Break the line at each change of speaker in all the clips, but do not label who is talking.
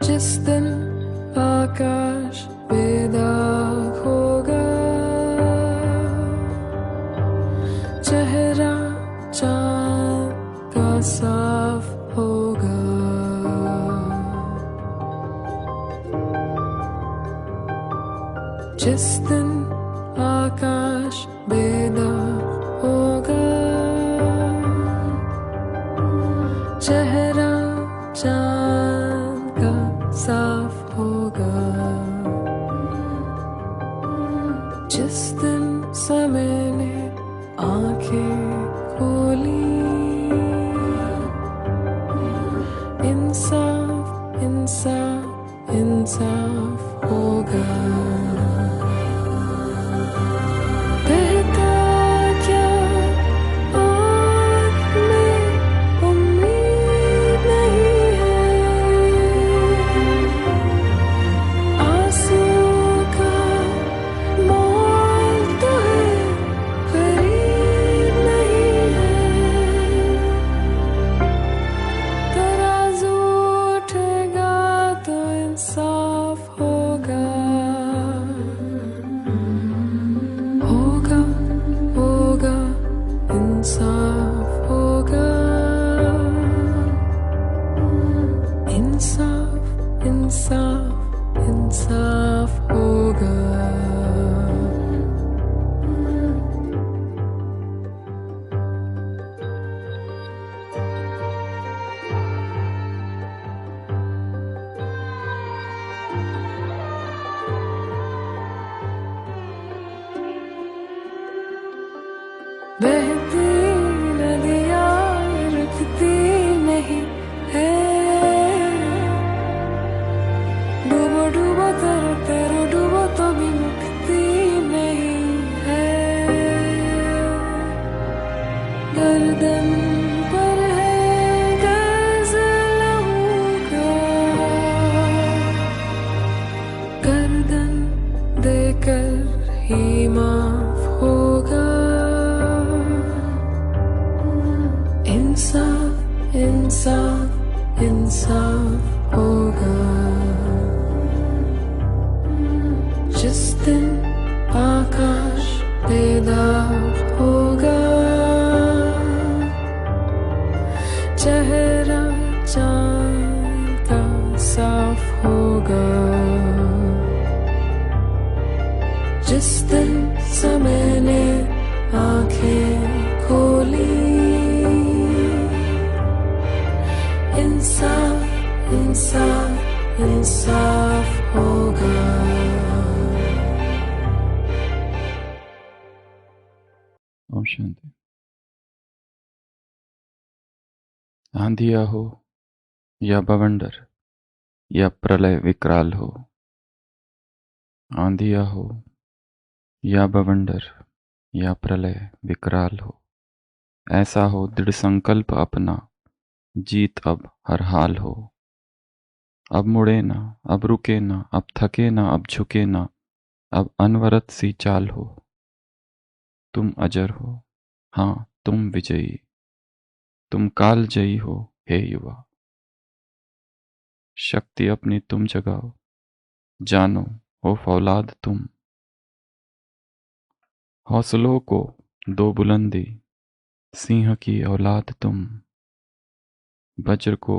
जिस दिन आकाश बेदाग होगा, चेहरा चांद का साफ होगा, जिस दिन आकाश बेदाग होगा, चेहरा चांद का साफ होगा, जिस दिन समय ने आंखें खोली, इंसाफ इंसाफ इंसाफ होगा। बहता क्या आँख में उम्मीद नहीं है, आंसू का मोल तो है, खरीद नहीं है। तराजू उठेगा तो इंसाफ होगा, होगा होगा इंसाफ होगा, इंसाफ इंसाफ इंसाफ होगा। बहती नदियाँ रुकती नहीं है, डूबो डूबो तरो तरो डूबो तो भी मुक्ति नहीं है। गर्दन पर है गर्ज लहू का, गर्दन देकर ही माफ होगा, इंसाफ इंसाफ इंसाफ होगा, जिस दिन आकाश बेदाग होगा, चेहरा चांद का साफ होगा, जिस दिन समय ने आंखें खोली, इंसाफ इंसाफ इंसाफ होगा।
ओम शांति। आंधिया हो या बवंडर या प्रलय विकराल हो, आंधिया हो या बवंडर या प्रलय विकराल हो, ऐसा हो दृढ़ संकल्प अपना, जीत अब हर हाल हो। अब मुड़े ना, अब रुके ना, अब थके ना, अब झुके ना, अब अनवरत सी चाल हो। तुम अजर हो, हाँ तुम विजयी, तुम काल जयी हो हे युवा। शक्ति अपनी तुम जगाओ, जानो हो फौलाद तुम। हौसलों को दो बुलंदी, सिंह की औलाद तुम। वज्र को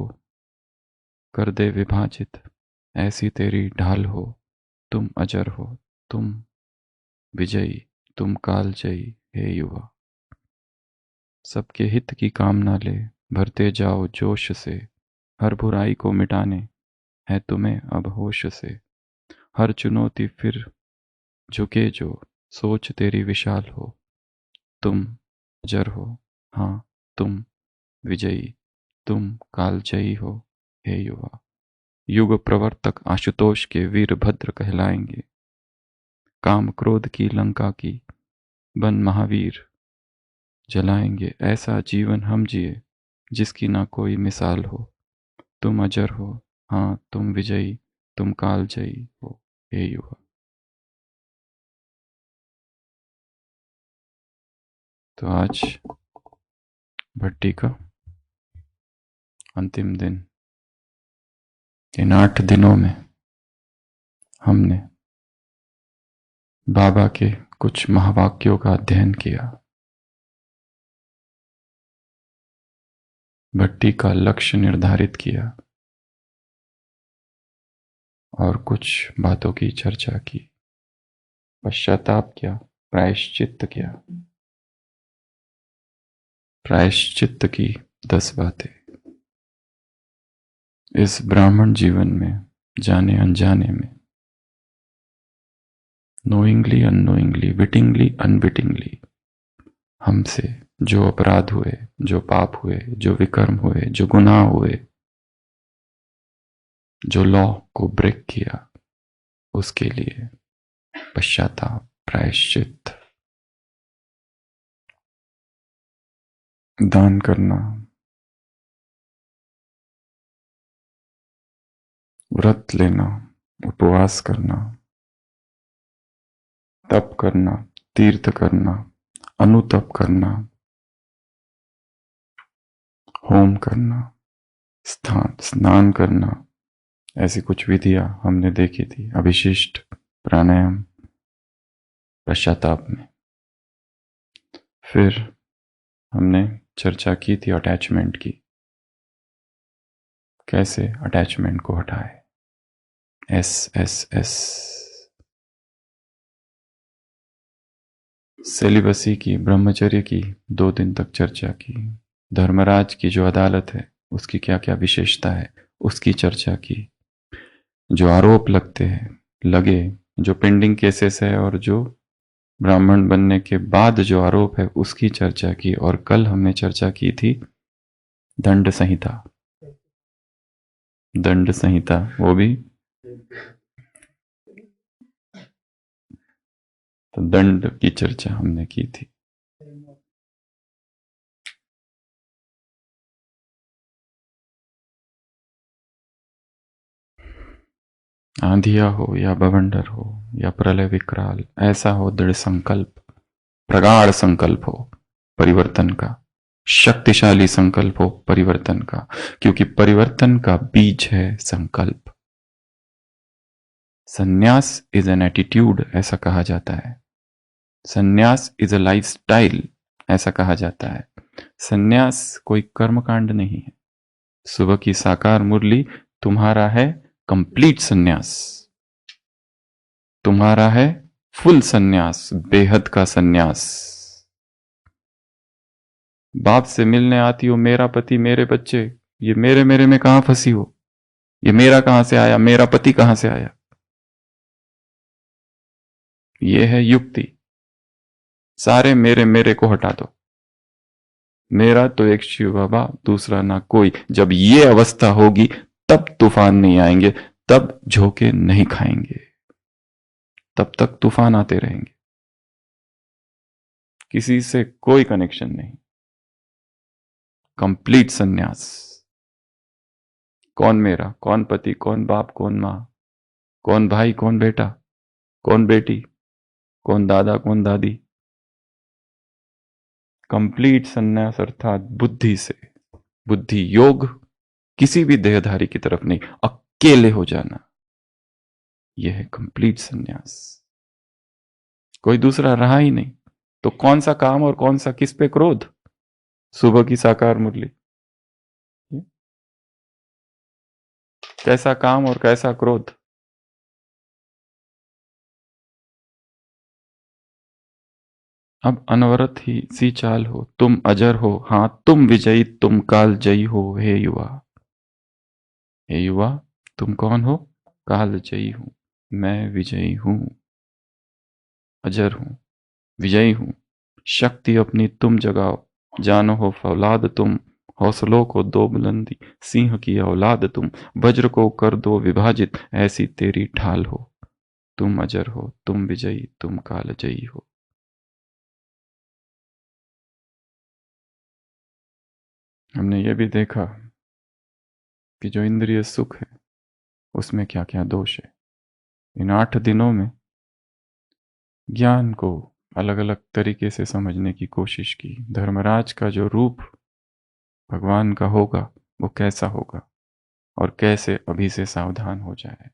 कर दे विभाजित, ऐसी तेरी ढाल हो। तुम अजर हो, तुम विजयी, तुम काल जयी हे युवा। सबके हित की कामना ले भरते जाओ जोश से, हर बुराई को मिटाने है तुम्हें अब होश से। हर चुनौती फिर झुके जो, सोच तेरी विशाल हो। तुम अजर हो, हाँ तुम विजयी, तुम कालजयी हो हे युवा। युग प्रवर्तक आशुतोष के वीरभद्र कहलाएंगे, काम क्रोध की लंका की बन महावीर जलाएंगे। ऐसा जीवन हम जिए जिसकी ना कोई मिसाल हो। तुम अजर हो, हाँ तुम विजयी, तुम कालजयी हो हे युवा। तो आज भट्टी का अंतिम दिन, इन 8 दिनों में हमने बाबा के कुछ महावाक्यों का अध्ययन किया, भट्टी का लक्ष्य निर्धारित किया और कुछ बातों की चर्चा की, पश्चाताप किया, प्रायश्चित्त किया। प्रायश्चित्त की 10 बातें इस ब्राह्मण जीवन में जाने अनजाने में, नोइंगली अननोइंगली, विटिंगली अनविटिंगली हमसे जो अपराध हुए, जो पाप हुए, जो विकर्म हुए, जो गुनाह हुए, जो लॉ को ब्रेक किया, उसके लिए पश्चाताप, प्रायश्चित, दान करना, व्रत लेना, उपवास करना, तप करना, तीर्थ करना, अनुतप करना, होम करना, स्नान करना, ऐसी कुछ विधियां हमने देखी थी। अभिशिष्ट, प्राणायाम, पश्चाताप में। फिर हमने चर्चा की थी अटैचमेंट की, कैसे अटैचमेंट को हटाए। एस सेलिबसी की, ब्रह्मचर्य की 2 दिन तक चर्चा की। धर्मराज की जो अदालत है उसकी क्या क्या विशेषता है उसकी चर्चा की। जो आरोप लगते हैं, लगे, जो पेंडिंग केसेस है और जो ब्राह्मण बनने के बाद जो आरोप है उसकी चर्चा की। और कल हमने चर्चा की थी दंड संहिता। दंड संहिता वो भी तो दंड की चर्चा हमने की थी। आंधिया हो या बवंडर हो या प्रलय विकराल, ऐसा हो दृढ़ संकल्प, प्रगाढ़ संकल्प हो परिवर्तन का, शक्तिशाली संकल्प हो परिवर्तन का, क्योंकि परिवर्तन का बीज है संकल्प। संन्यास इज एन एटीट्यूड ऐसा कहा जाता है। संन्यास इज अ लाइफस्टाइल ऐसा कहा जाता है। संन्यास कोई कर्मकांड नहीं है। सुबह की साकार मुरली तुम्हारा है कंप्लीट संन्यास, तुम्हारा है फुल संन्यास, बेहद का संन्यास। बाप से मिलने आती हो, मेरा पति, मेरे बच्चे, ये मेरे मेरे में कहां फंसी हो, ये मेरा कहां से आया, मेरा पति कहां से आया। ये है युक्ति। सारे मेरे मेरे को हटा दो। मेरा तो एक शिव बाबा, दूसरा ना कोई। जब ये अवस्था होगी तब तूफान नहीं आएंगे, तब झोंके नहीं खाएंगे, तब तक तूफान आते रहेंगे। किसी से कोई कनेक्शन नहीं, कंप्लीट सन्यास। कौन मेरा, कौन पति, कौन बाप, कौन मां, कौन भाई, कौन बेटा, कौन बेटी, कौन दादा, कौन दादी। कंप्लीट सन्यास अर्थात बुद्धि से, बुद्धि योग, किसी भी देहधारी की तरफ नहीं, अकेले हो जाना, यह है कंप्लीट सन्यास। कोई दूसरा रहा ही नहीं तो कौन सा काम और कौन सा किस पे क्रोध। सुबह की साकार मुरली, कैसा काम और कैसा क्रोध। अब अनवरत ही सी चाल हो, तुम अजर हो, हां तुम विजयी, तुम काल जयी हो। हे युवा, हे युवा, तुम कौन हो? काल जयी हूं, मैं विजयी हूं, अजर हूं, विजयी हूं। शक्ति अपनी तुम जगाओ, जानो हो फौलाद तुम, हौसलों को दो बुलंदी, सिंह की औलाद तुम, वज्र को कर दो विभाजित, ऐसी तेरी ढाल हो। तुम अजर हो, तुम विजयी, तुम काल जयी हो। हमने ये भी देखा कि जो इंद्रिय सुख है उसमें क्या क्या दोष है। इन 8 दिनों में ज्ञान को अलग अलग तरीके से समझने की कोशिश की। धर्मराज का जो रूप भगवान का होगा वो कैसा होगा, और कैसे अभी से सावधान हो जाए।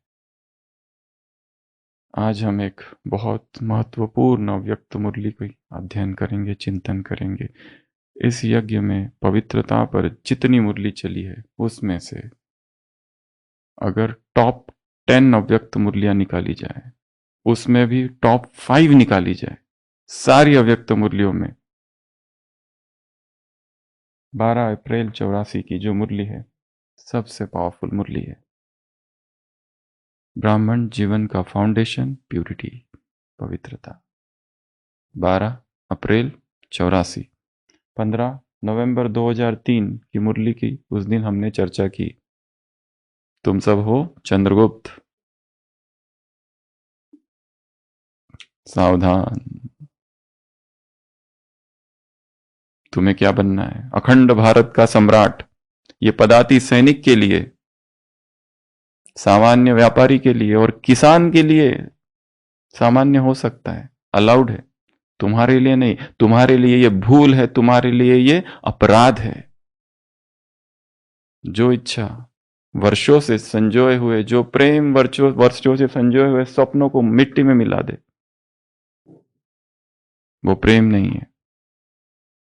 आज हम एक बहुत महत्वपूर्ण अव्यक्त मुरली का अध्ययन करेंगे, चिंतन करेंगे। इस यज्ञ में पवित्रता पर जितनी मुरली चली है उसमें से अगर टॉप 10 अव्यक्त मुरलियां निकाली जाए, उसमें भी टॉप 5 निकाली जाए, सारी अव्यक्त मुरलियों में 12 अप्रैल 84 की जो मुरली है सबसे पावरफुल मुरली है। ब्राह्मण जीवन का फाउंडेशन प्यूरिटी, पवित्रता। 12 अप्रैल 84, 15 नवंबर 2003 की मुरली की उस दिन हमने चर्चा की। तुम सब हो चंद्रगुप्त, सावधान। तुम्हें क्या बनना है? अखंड भारत का सम्राट। ये पदाति सैनिक के लिए, सामान्य व्यापारी के लिए और किसान के लिए सामान्य हो सकता है, अलाउड है। तुम्हारे लिए नहीं। तुम्हारे लिए ये भूल है, तुम्हारे लिए ये अपराध है। जो इच्छा वर्षों से संजोए हुए, जो प्रेम वर्षों वर्षों से संजोए हुए सपनों को मिट्टी में मिला दे, वो प्रेम नहीं है।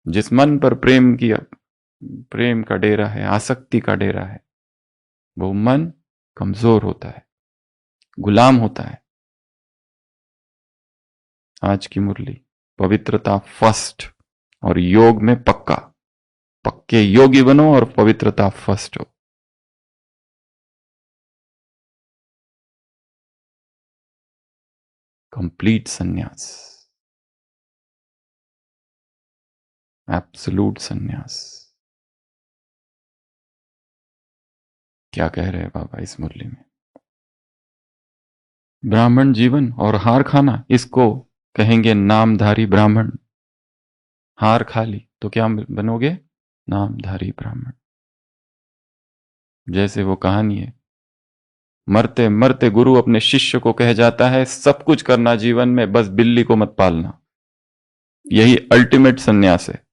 जिस मन पर प्रेम का डेरा है, आसक्ति का डेरा है, वो मन कमजोर होता है, गुलाम होता है। आज की मुरली पवित्रता फर्स्ट और योग में पक्का। पक्के योगी बनो और पवित्रता फर्स्ट हो। कंप्लीट संन्यास, एब्सोल्यूट संन्यास। क्या कह रहे हैं बाबा इस मुरली में? ब्राह्मण जीवन और हार खाना, इसको कहेंगे नामधारी ब्राह्मण। हार खा ली तो क्या बनोगे? नामधारी ब्राह्मण। जैसे वो कहानी है, मरते मरते गुरु अपने शिष्य को कह जाता है, सब कुछ करना जीवन में, बस बिल्ली को मत पालना। यही अल्टीमेट सन्यास है।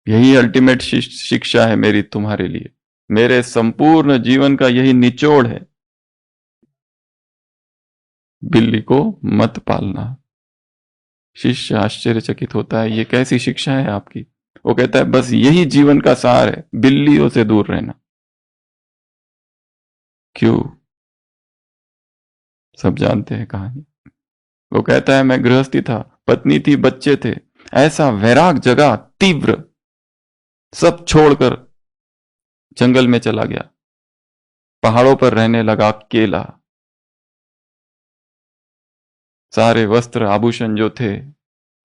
यही अल्टीमेट शिक्षा है मेरी तुम्हारे लिए। मेरे संपूर्ण जीवन का यही निचोड़ है, बिल्ली को मत पालना। शिष्य आश्चर्यचकित होता है, ये कैसी शिक्षा है आपकी? वो कहता है, बस यही जीवन का सार है, बिल्लियों से दूर रहना। क्यों? सब जानते हैं कहानी। वो कहता है, मैं गृहस्थी था, पत्नी थी, बच्चे थे, ऐसा वैराग जगा तीव्र, सब छोड़कर जंगल में चला गया, पहाड़ों पर रहने लगा अकेला। सारे वस्त्र आभूषण जो थे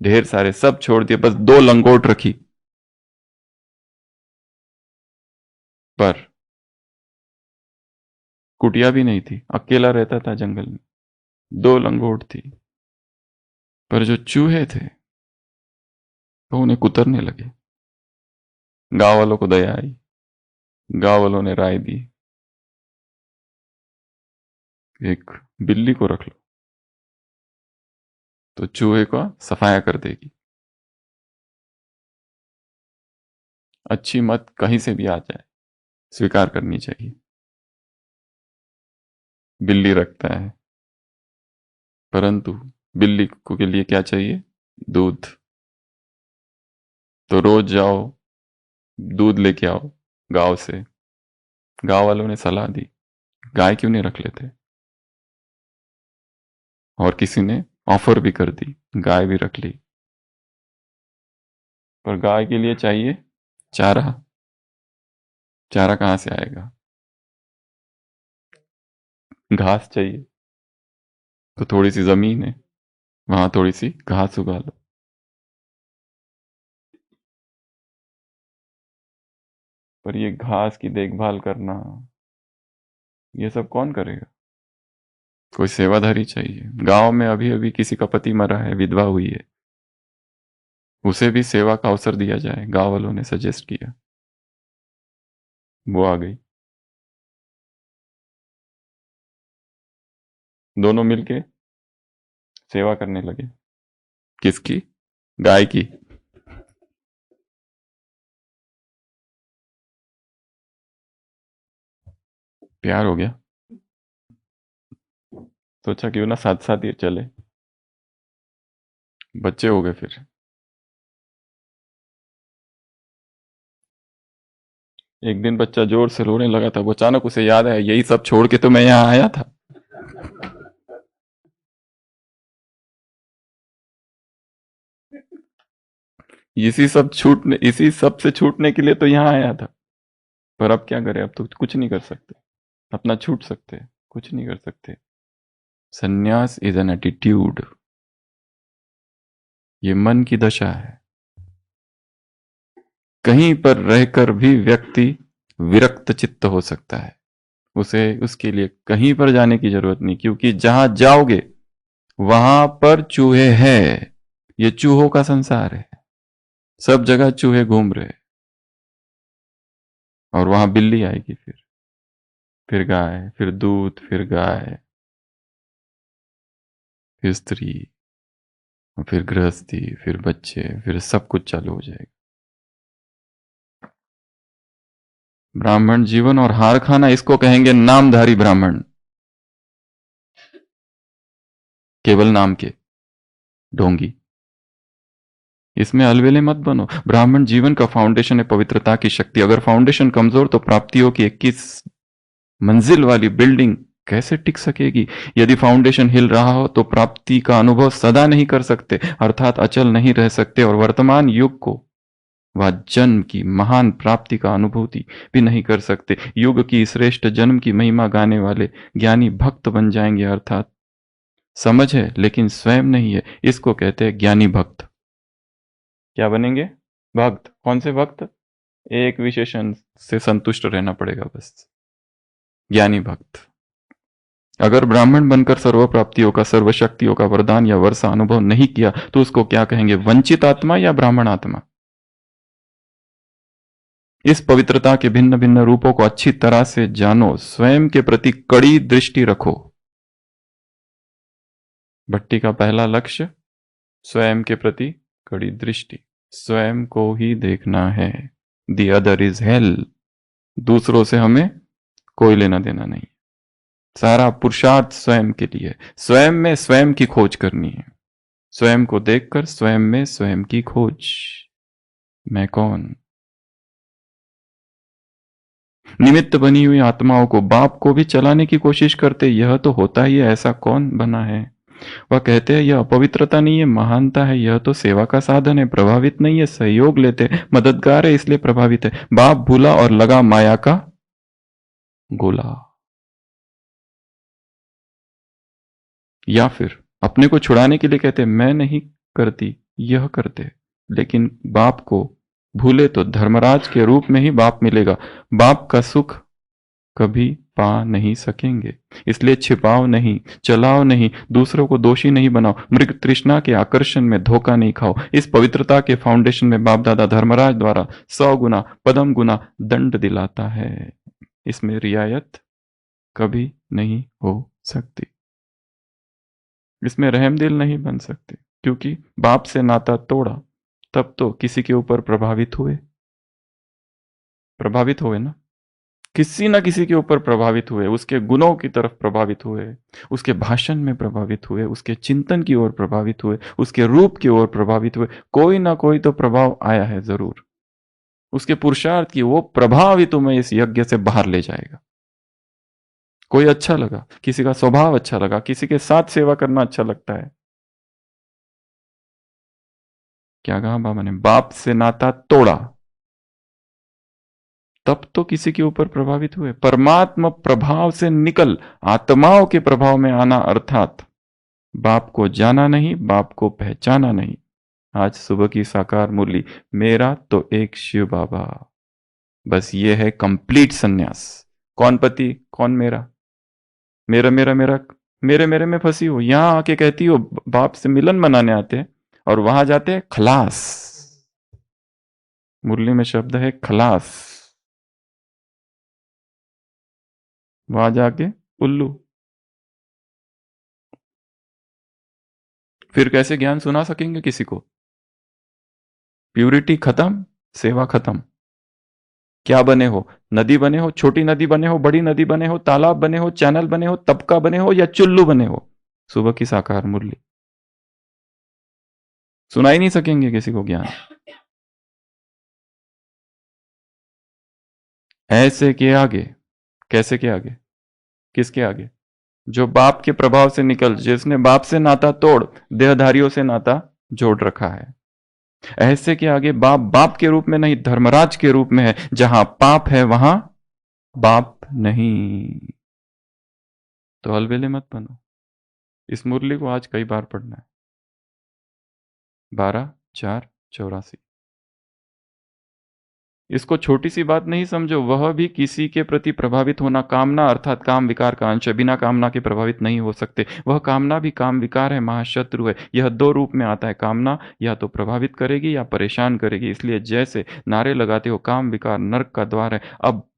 ढेर सारे सब छोड़ दिए, बस 2 लंगोट रखी। पर कुटिया भी नहीं थी, अकेला रहता था जंगल में। 2 लंगोट थी, पर जो चूहे थे वो उन्हें कुतरने लगे। गांव वालों को दया आई, गांव वालों ने राय दी, एक बिल्ली को रख लो तो चूहे का सफाया कर देगी। अच्छी मत कहीं से भी आ जाए, स्वीकार करनी चाहिए। बिल्ली रखता है, परंतु बिल्ली को के लिए क्या चाहिए? दूध। तो रोज जाओ, दूध लेके आओ गांव से। गांव वालों ने सलाह दी, गाय क्यों नहीं रख लेते? और किसी ने ऑफर भी कर दी, गाय भी रख ली। पर गाय के लिए चाहिए चारा। चारा कहां से आएगा? घास चाहिए। तो थोड़ी सी जमीन है, वहां थोड़ी सी घास उगा लो। पर ये घास की देखभाल करना, ये सब कौन करेगा? कोई सेवाधारी चाहिए। गांव में अभी अभी किसी का पति मरा है, विधवा हुई है, उसे भी सेवा का अवसर दिया जाए, गांव वालों ने सजेस्ट किया। वो आ गई, दोनों मिलके सेवा करने लगे। किसकी? गाय की। प्यार हो गया, सोचा क्यों ना साथ साथ ये चले। बच्चे हो गए फिर। एक दिन बच्चा जोर से रोने लगा था, वो अचानक उसे याद आया, यही सब छोड़ के तो मैं यहाँ आया था। इसी सब से छूटने के लिए तो यहाँ आया था। पर अब क्या करें, अब तो कुछ नहीं कर सकते। अपना छूट सकते हैं, कुछ नहीं कर सकते। संन्यास इज एन एटीट्यूड। ये मन की दशा है। कहीं पर रहकर भी व्यक्ति विरक्त चित्त हो सकता है। उसे उसके लिए कहीं पर जाने की जरूरत नहीं, क्योंकि जहां जाओगे वहां पर चूहे हैं। ये चूहों का संसार है। सब जगह चूहे घूम रहे हैं। और वहां बिल्ली आएगी, फिर गाय, फिर दूध, फिर गाय, फिर स्त्री, फिर गृहस्थी, फिर बच्चे, फिर सब कुछ चालू हो जाएगा। ब्राह्मण जीवन और हार खाना, इसको कहेंगे नामधारी ब्राह्मण। केवल नाम के ढोंगी। इसमें अलवेले मत बनो। ब्राह्मण जीवन का फाउंडेशन है पवित्रता की शक्ति। अगर फाउंडेशन कमजोर तो प्राप्तियों की 21 मंजिल वाली बिल्डिंग कैसे टिक सकेगी। यदि फाउंडेशन हिल रहा हो तो प्राप्ति का अनुभव सदा नहीं कर सकते, अर्थात अचल नहीं रह सकते, और वर्तमान युग को वह जन्म की महान प्राप्ति का अनुभूति भी नहीं कर सकते। युग की श्रेष्ठ जन्म की महिमा गाने वाले ज्ञानी भक्त बन जाएंगे, अर्थात समझ है लेकिन स्वयं नहीं है, इसको कहते हैं ज्ञानी भक्त। क्या बनेंगे? भक्त। कौन से भक्त? एक विशेषण से संतुष्ट रहना पड़ेगा बस। ज्ञानी भक्त। अगर ब्राह्मण बनकर सर्व प्राप्तियों का, सर्व शक्तियों का वरदान या वर्षा अनुभव नहीं किया तो उसको क्या कहेंगे? वंचित आत्मा या ब्राह्मण आत्मा? इस पवित्रता के भिन्न भिन्न रूपों को अच्छी तरह से जानो, स्वयं के प्रति कड़ी दृष्टि रखो। भट्टी का पहला लक्ष्य स्वयं के प्रति कड़ी दृष्टि। स्वयं को ही देखना है। The other is hello. दूसरों से हमें कोई लेना देना नहीं। सारा पुरुषार्थ स्वयं के लिए। स्वयं में स्वयं की खोज करनी है। स्वयं को देखकर स्वयं में स्वयं की खोज। मैं कौन? निमित्त बनी हुई आत्माओं को, बाप को भी चलाने की कोशिश करते, यह तो होता ही है, ऐसा कौन बना है? वह कहते हैं यह अपवित्रता नहीं है, महानता है, यह तो सेवा का साधन है, प्रभावित नहीं है, सहयोग लेते, मददगार है इसलिए प्रभावित है। बाप भूला और लगा माया का गोला। या फिर अपने को छुड़ाने के लिए कहते मैं नहीं करती, यह करते, लेकिन बाप को भूले तो धर्मराज के रूप में ही बाप मिलेगा। बाप का सुख कभी पा नहीं सकेंगे, इसलिए छिपाओ नहीं, चलाओ नहीं, दूसरों को दोषी नहीं बनाओ, मृग तृष्णा के आकर्षण में धोखा नहीं खाओ। इस पवित्रता के फाउंडेशन में बाप दादा धर्मराज द्वारा 100 गुना पदम गुना दंड दिलाता है। इसमें रियायत कभी नहीं हो सकती। इसमें रहमदिल नहीं बन सकते, क्योंकि बाप से नाता तोड़ा तब तो किसी के ऊपर प्रभावित हुए ना। किसी ना किसी के ऊपर प्रभावित हुए, उसके गुणों की तरफ प्रभावित हुए, उसके भाषण में प्रभावित हुए, उसके चिंतन की ओर प्रभावित हुए, उसके रूप की ओर प्रभावित हुए। कोई ना कोई तो प्रभाव आया है जरूर। उसके पुरुषार्थ की वो प्रभाव ही तुम्हें इस यज्ञ से बाहर ले जाएगा। कोई अच्छा लगा, किसी का स्वभाव अच्छा लगा, किसी के साथ सेवा करना अच्छा लगता है। क्या कहा बाबा ने? बाप से नाता तोड़ा तब तो किसी के ऊपर प्रभावित हुए। परमात्मा प्रभाव से निकल आत्माओं के प्रभाव में आना, अर्थात बाप को जाना नहीं, बाप को पहचाना नहीं। आज सुबह की साकार मुरली, मेरा तो एक शिव बाबा, बस ये है कंप्लीट सन्यास। कौन पति, कौन मेरा? मेरा मेरा मेरा, मेरे मेरे में फंसी हो। यहां आके कहती हो बाप से मिलन मनाने आते हैं, और वहां जाते हैं खलास। मुरली में शब्द है खलास। वहां जाके उल्लू। फिर कैसे ज्ञान सुना सकेंगे किसी को? प्यूरिटी खत्म, सेवा खत्म। क्या बने हो? नदी बने हो, छोटी नदी बने हो, बड़ी नदी बने हो, तालाब बने हो, चैनल बने हो, तबका बने हो, या चुल्लू बने हो? सुबह की साकार मुरली सुना ही नहीं सकेंगे किसी को ज्ञान। ऐसे के आगे, कैसे के आगे, किसके आगे? जो बाप के प्रभाव से निकल, जिसने बाप से नाता तोड़ देहधारियों से नाता जोड़ रखा है। ऐसे के आगे बाप बाप के रूप में नहीं, धर्मराज के रूप में है। जहां पाप है वहां बाप नहीं। तो अलबेले मत बनो। इस मुरली को आज कई बार पढ़ना है। 12/4/84। इसको छोटी सी बात नहीं समझो। वह भी किसी के प्रति प्रभावित होना, कामना अर्थात काम विकार का अंश है। बिना कामना के प्रभावित नहीं हो सकते। वह कामना भी काम विकार है, महाशत्रु है। यह दो रूप में आता है। कामना या तो प्रभावित करेगी या परेशान करेगी। इसलिए जैसे नारे लगाते हो काम विकार नरक का द्वार है, अब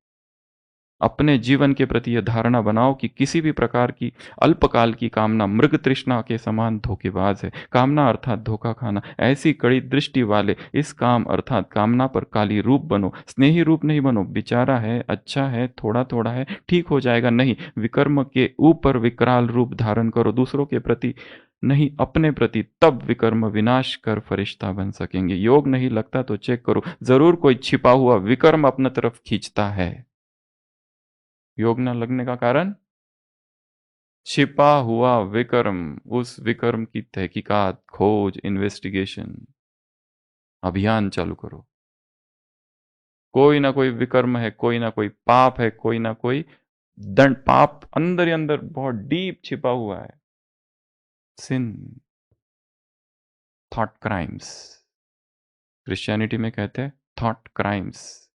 अपने जीवन के प्रति यह धारणा बनाओ कि किसी भी प्रकार की अल्पकाल की कामना मृग तृष्णा के समान धोखेबाज है। कामना अर्थात धोखा खाना। ऐसी कड़ी दृष्टि वाले इस काम अर्थात कामना पर काली रूप बनो, स्नेही रूप नहीं बनो। बेचारा है, अच्छा है, थोड़ा थोड़ा है, ठीक हो जाएगा, नहीं। विकर्म के ऊपर विकराल रूप धारण करो, दूसरों के प्रति नहीं, अपने प्रति। तब विकर्म विनाश कर फरिश्ता बन सकेंगे। योग नहीं लगता तो चेक करो, जरूर कोई छिपा हुआ विकर्म अपने तरफ खींचता है। योग न लगने का कारण छिपा हुआ विकर्म। उस विकर्म की तहकीकात, खोज, इन्वेस्टिगेशन, अभियान चालू करो। कोई ना कोई विकर्म है, कोई ना कोई पाप है, कोई ना कोई दंड, पाप अंदर ही अंदर बहुत डीप छिपा हुआ है। सिन, थॉट क्राइम्स, क्रिश्चियनिटी में कहते हैं थॉट क्राइम्स।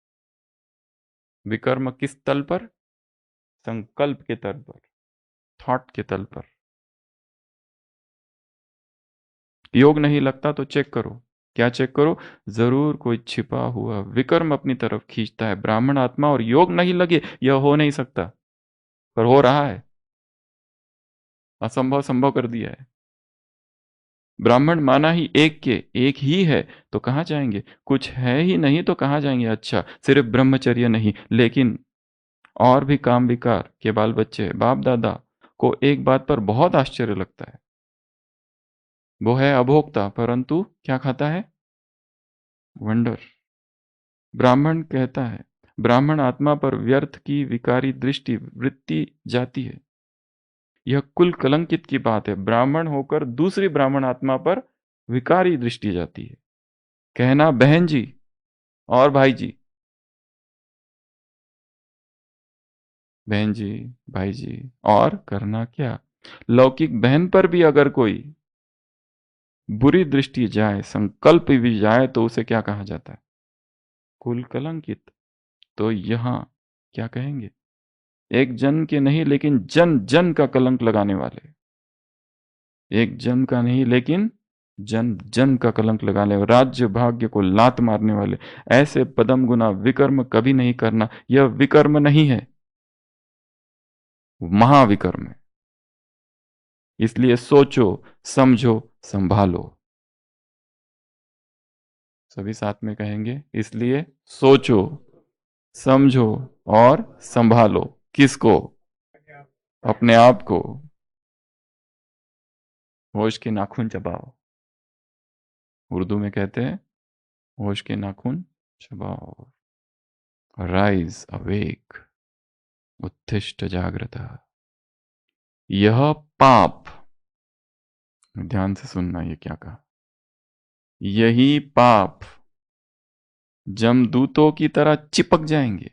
विकर्म किस तल पर? संकल्प के तल पर, थॉट के तल पर। योग नहीं लगता तो चेक करो। क्या चेक करो? जरूर कोई छिपा हुआ विकर्म अपनी तरफ खींचता है। ब्राह्मण आत्मा और योग नहीं लगे, यह हो नहीं सकता, पर हो रहा है। असंभव संभव कर दिया है। ब्राह्मण माना ही एक के एक ही है, तो कहाँ जाएंगे? कुछ है ही नहीं तो कहाँ जाएंगे? अच्छा, सिर्फ ब्रह्मचर्य नहीं, लेकिन और भी काम विकार के बाल बच्चे। बाप दादा को एक बात पर बहुत आश्चर्य लगता है। वो है अभोक्ता, परंतु क्या खाता है? वंडर। ब्राह्मण कहता है, ब्राह्मण आत्मा पर व्यर्थ की विकारी दृष्टि वृत्ति जाती है। यह कुल कलंकित की बात है। ब्राह्मण होकर दूसरी ब्राह्मण आत्मा पर विकारी दृष्टि जाती है। कहना बहन जी और भाई जी, बहन जी, भाई जी, और करना क्या? लौकिक बहन पर भी अगर कोई बुरी दृष्टि जाए, संकल्प भी जाए, तो उसे क्या कहा जाता है? कुल कलंकित। तो यहां क्या कहेंगे? एक जन के नहीं लेकिन जन जन का कलंक लगाने वाले। एक जन का नहीं लेकिन जन जन का कलंक लगाने वाले, राज्य भाग्य को लात मारने वाले। ऐसे पदम गुना विकर्म कभी नहीं करना। यह विकर्म नहीं है, महाविकर्म है। इसलिए सोचो, समझो, संभालो। सभी साथ में कहेंगे, इसलिए सोचो, समझो और संभालो। किसको? अपने आप को। होश के नाखून चबाओ। उर्दू में कहते हैं होश के नाखून चबाओ। राइज अवेक, उत्तिष्ठ जागृत। यह पाप, ध्यान से सुनना, ये क्या कहा? यही पाप जमदूतों की तरह चिपक जाएंगे।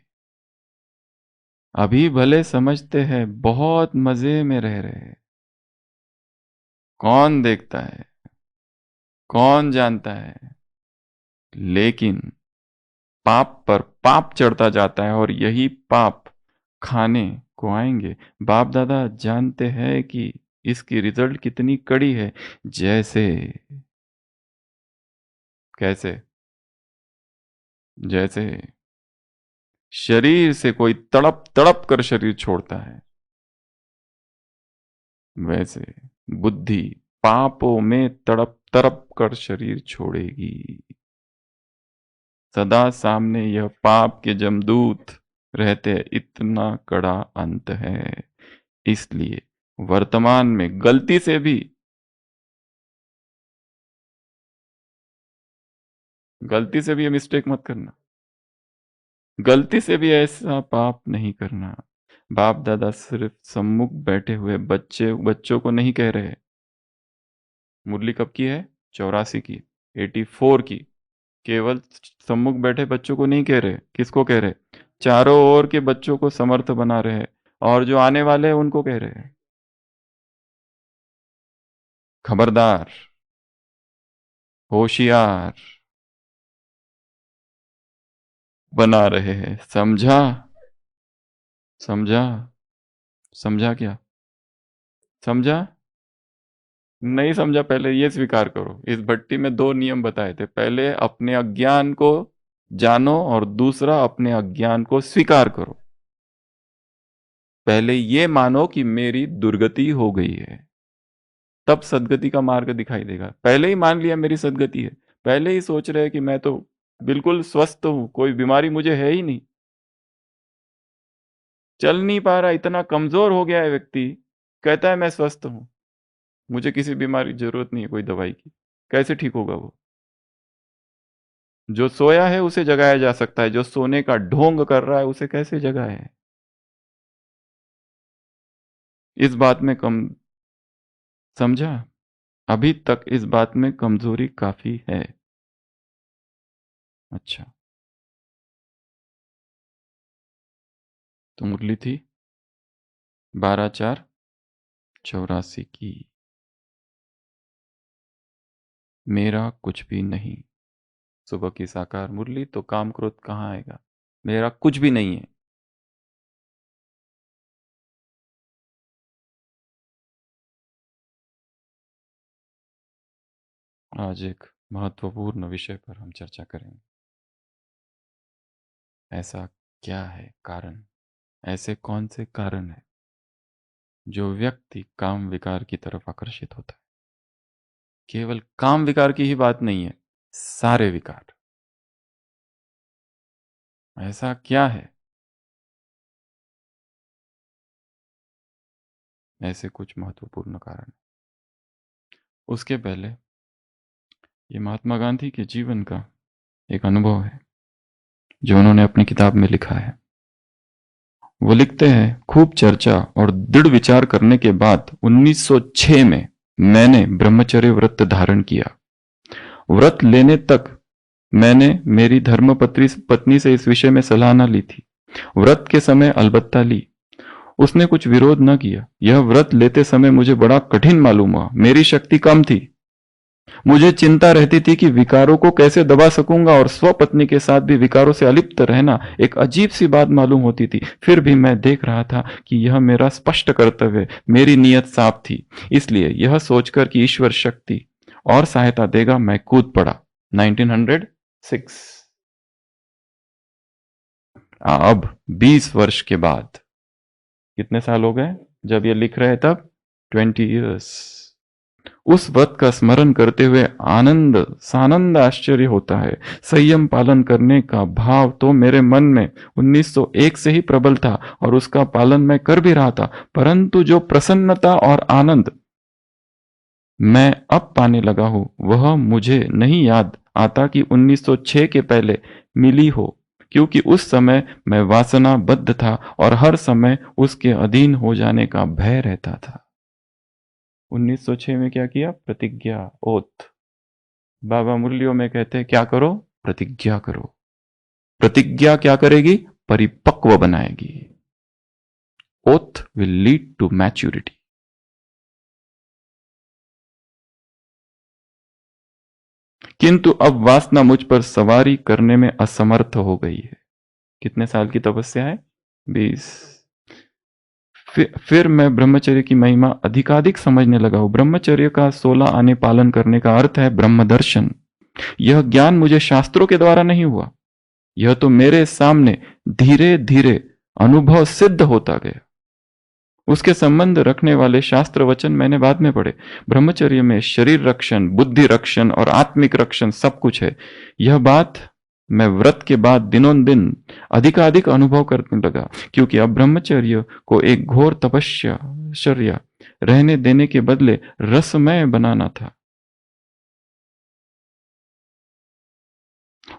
अभी भले समझते हैं बहुत मजे में रह रहे हैं। कौन देखता है, कौन जानता है? लेकिन पाप पर पाप चढ़ता जाता है, और यही पाप खाने को आएंगे। बाप दादा जानते हैं कि इसकी रिजल्ट कितनी कड़ी है। जैसे, कैसे? जैसे शरीर से कोई तड़प तड़प कर शरीर छोड़ता है, वैसे बुद्धि पापों में तड़प तड़प कर शरीर छोड़ेगी। सदा सामने यह पाप के जमदूत रहते, इतना कड़ा अंत है। इसलिए वर्तमान में गलती से भी ये मिस्टेक मत करना, गलती से भी ऐसा पाप नहीं करना। बाप दादा सिर्फ सम्मुख बैठे हुए बच्चों को नहीं कह रहे। मुरली कब की है? 84 की, 84 की। केवल सम्मुख बैठे बच्चों को नहीं कह रहे, किसको कह रहे? चारों ओर के बच्चों को समर्थ बना रहे हैं, और जो आने वाले हैं उनको कह रहे हैं खबरदार, होशियार बना रहे हैं। समझा? समझा? समझा क्या? समझा? नहीं समझा? पहले ये स्वीकार करो, इस भट्टी में दो नियम बताए थे, पहले अपने अज्ञान को जानो और दूसरा अपने अज्ञान को स्वीकार करो। पहले ये मानो कि मेरी दुर्गति हो गई है, तब सदगति का मार्ग दिखाई देगा। पहले ही मान लिया मेरी सदगति है, पहले ही सोच रहे कि मैं तो बिल्कुल स्वस्थ हूं, कोई बीमारी मुझे है ही नहीं, चल नहीं पा रहा, इतना कमजोर हो गया है व्यक्ति, कहता है मैं स्वस्थ हूं, मुझे किसी बीमारी की जरूरत नहीं है कोई दवाई की। कैसे ठीक होगा वो? जो सोया है उसे जगाया जा सकता है, जो सोने का ढोंग कर रहा है उसे कैसे जगाए? इस बात में कम समझा? अभी तक इस बात में कमजोरी काफी है। अच्छा, तो मुरली थी 12/4/84 की। मेरा कुछ भी नहीं। सुबह की साकार मुरली, तो काम क्रोध कहाँ आएगा? मेरा कुछ भी नहीं है। आज एक महत्वपूर्ण विषय पर हम चर्चा करेंगे। ऐसा क्या है कारण? ऐसे कौन से कारण है जो व्यक्ति काम विकार की तरफ आकर्षित होता है? केवल काम विकार की ही बात नहीं है, सारे विकार। ऐसा क्या है? ऐसे कुछ महत्वपूर्ण कारण। उसके पहले ये महात्मा गांधी के जीवन का एक अनुभव है जो उन्होंने अपनी किताब में लिखा है। वो लिखते हैं, खूब चर्चा और दृढ़ विचार करने के बाद 1906 में मैंने ब्रह्मचर्य व्रत धारण किया। व्रत लेने तक मैंने मेरी धर्मपत्नी पत्नी से इस विषय में सलाह न ली थी। व्रत के समय अलबत्ता ली, उसने कुछ विरोध न किया। यह व्रत लेते समय मुझे बड़ा कठिन मालूम हुआ, मेरी शक्ति कम थी। मुझे चिंता रहती थी कि विकारों को कैसे दबा सकूंगा, और स्वपत्नी के साथ भी विकारों से अलिप्त रहना एक अजीब सी बात मालूम होती थी। फिर भी मैं देख रहा था कि यह मेरा स्पष्ट कर्तव्य, मेरी नीयत साफ थी। इसलिए यह सोचकर कि ईश्वर शक्ति और सहायता देगा, मैं कूद पड़ा। 1906। अब 20 वर्ष के बाद, कितने साल हो गए जब ये लिख रहे हैं? तब 20 ईयर्स। उस व्रत का स्मरण करते हुए आनंद सानंद आश्चर्य होता है। संयम पालन करने का भाव तो मेरे मन में 1901 से ही प्रबल था और उसका पालन मैं कर भी रहा था, परंतु जो प्रसन्नता और आनंद मैं अब पाने लगा हूं वह मुझे नहीं याद आता कि 1906 के पहले मिली हो, क्योंकि उस समय मैं वासना बद्ध था और हर समय उसके अधीन हो जाने का भय रहता था। 1906 में क्या किया? प्रतिज्ञा, ओथ। बाबा मुरलियों में कहते हैं क्या करो? प्रतिज्ञा करो। प्रतिज्ञा क्या करेगी? परिपक्व बनाएगी। Oath will lead to maturity. किंतु अब वासना मुझ पर सवारी करने में असमर्थ हो गई है। कितने साल की तपस्या है? 20। फिर मैं ब्रह्मचर्य की महिमा अधिकाधिक समझने लगा हूं। ब्रह्मचर्य का 16 आने पालन करने का अर्थ है ब्रह्म दर्शन। यह ज्ञान मुझे शास्त्रों के द्वारा नहीं हुआ, यह तो मेरे सामने धीरे धीरे अनुभव सिद्ध होता गया। उसके संबंध रखने वाले शास्त्र वचन मैंने बाद में पढ़े। ब्रह्मचर्य में शरीर रक्षण, बुद्धि रक्षण और आत्मिक रक्षण सब कुछ है। यह बात मैं व्रत के बाद दिनों दिन अधिकाधिक अनुभव करने लगा, क्योंकि अब ब्रह्मचर्य को एक घोर तपस्या शर्या रहने देने के बदले रसमय बनाना था।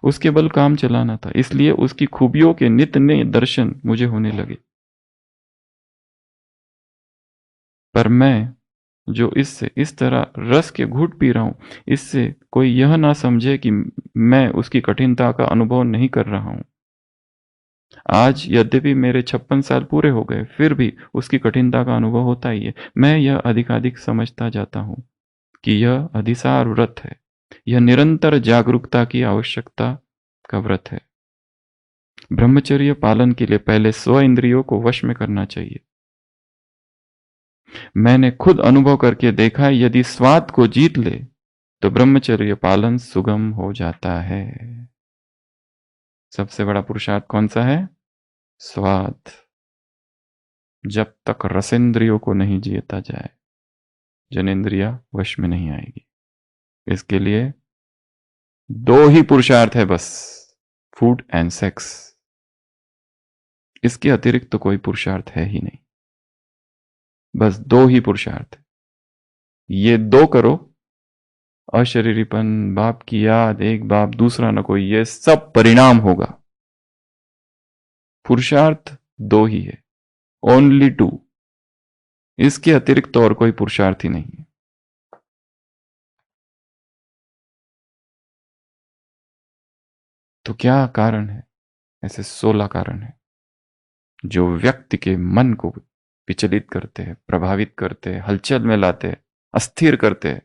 उसके बल काम चलाना था, इसलिए उसकी खूबियों के नित नए दर्शन मुझे होने लगे। पर मैं जो इससे इस तरह रस के घूंट पी रहा हूं, इससे कोई यह ना समझे कि मैं उसकी कठिनता का अनुभव नहीं कर रहा हूं। आज यद्यपि मेरे 56 साल पूरे हो गए, फिर भी उसकी कठिनता का अनुभव होता ही है। मैं यह अधिकाधिक समझता जाता हूं कि यह अधिसार व्रत है। यह निरंतर जागरूकता की आवश्यकता का व्रत है। ब्रह्मचर्य पालन के लिए पहले स्व इंद्रियों को वश में करना चाहिए। मैंने खुद अनुभव करके देखा है, यदि स्वाद को जीत ले तो ब्रह्मचर्य पालन सुगम हो जाता है। सबसे बड़ा पुरुषार्थ कौन सा है? स्वाद। जब तक रसेंद्रियों को नहीं जीता जाए, जनेन्द्रिया वश में नहीं आएगी। इसके लिए दो ही पुरुषार्थ है बस, फूड एंड सेक्स। इसके अतिरिक्त तो कोई पुरुषार्थ है ही नहीं। बस दो ही पुरुषार्थ है। ये दो करो, अशरीरीपन, बाप की याद, एक बाप दूसरा न कोई, ये सब परिणाम होगा। पुरुषार्थ दो ही है, ओनली टू। इसके अतिरिक्त तो और कोई पुरुषार्थ ही नहीं है। तो क्या कारण है? ऐसे 16 कारण है जो व्यक्ति के मन को विचलित करते हैं, प्रभावित करते हैं, हलचल में लाते हैं, अस्थिर करते हैं।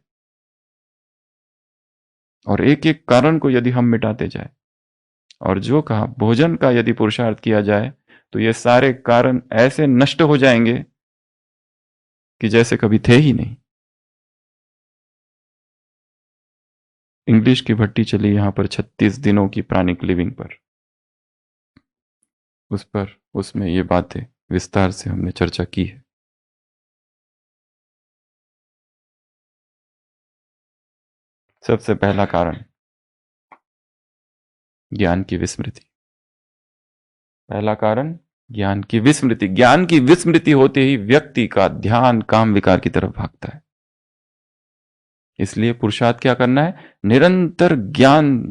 और एक एक कारण को यदि हम मिटाते जाए, और जो कहा भोजन का यदि पुरुषार्थ किया जाए, तो ये सारे कारण ऐसे नष्ट हो जाएंगे कि जैसे कभी थे ही नहीं। इंग्लिश की भट्टी चली यहां पर 36 दिनों की प्राणिक लिविंग पर। उसमें ये बातें विस्तार से हमने चर्चा की है। सबसे पहला कारण, ज्ञान की विस्मृति। पहला कारण, ज्ञान की विस्मृति। ज्ञान की विस्मृति होते ही व्यक्ति का ध्यान काम विकार की तरफ भागता है। इसलिए पुरुषार्थ क्या करना है? निरंतर ज्ञान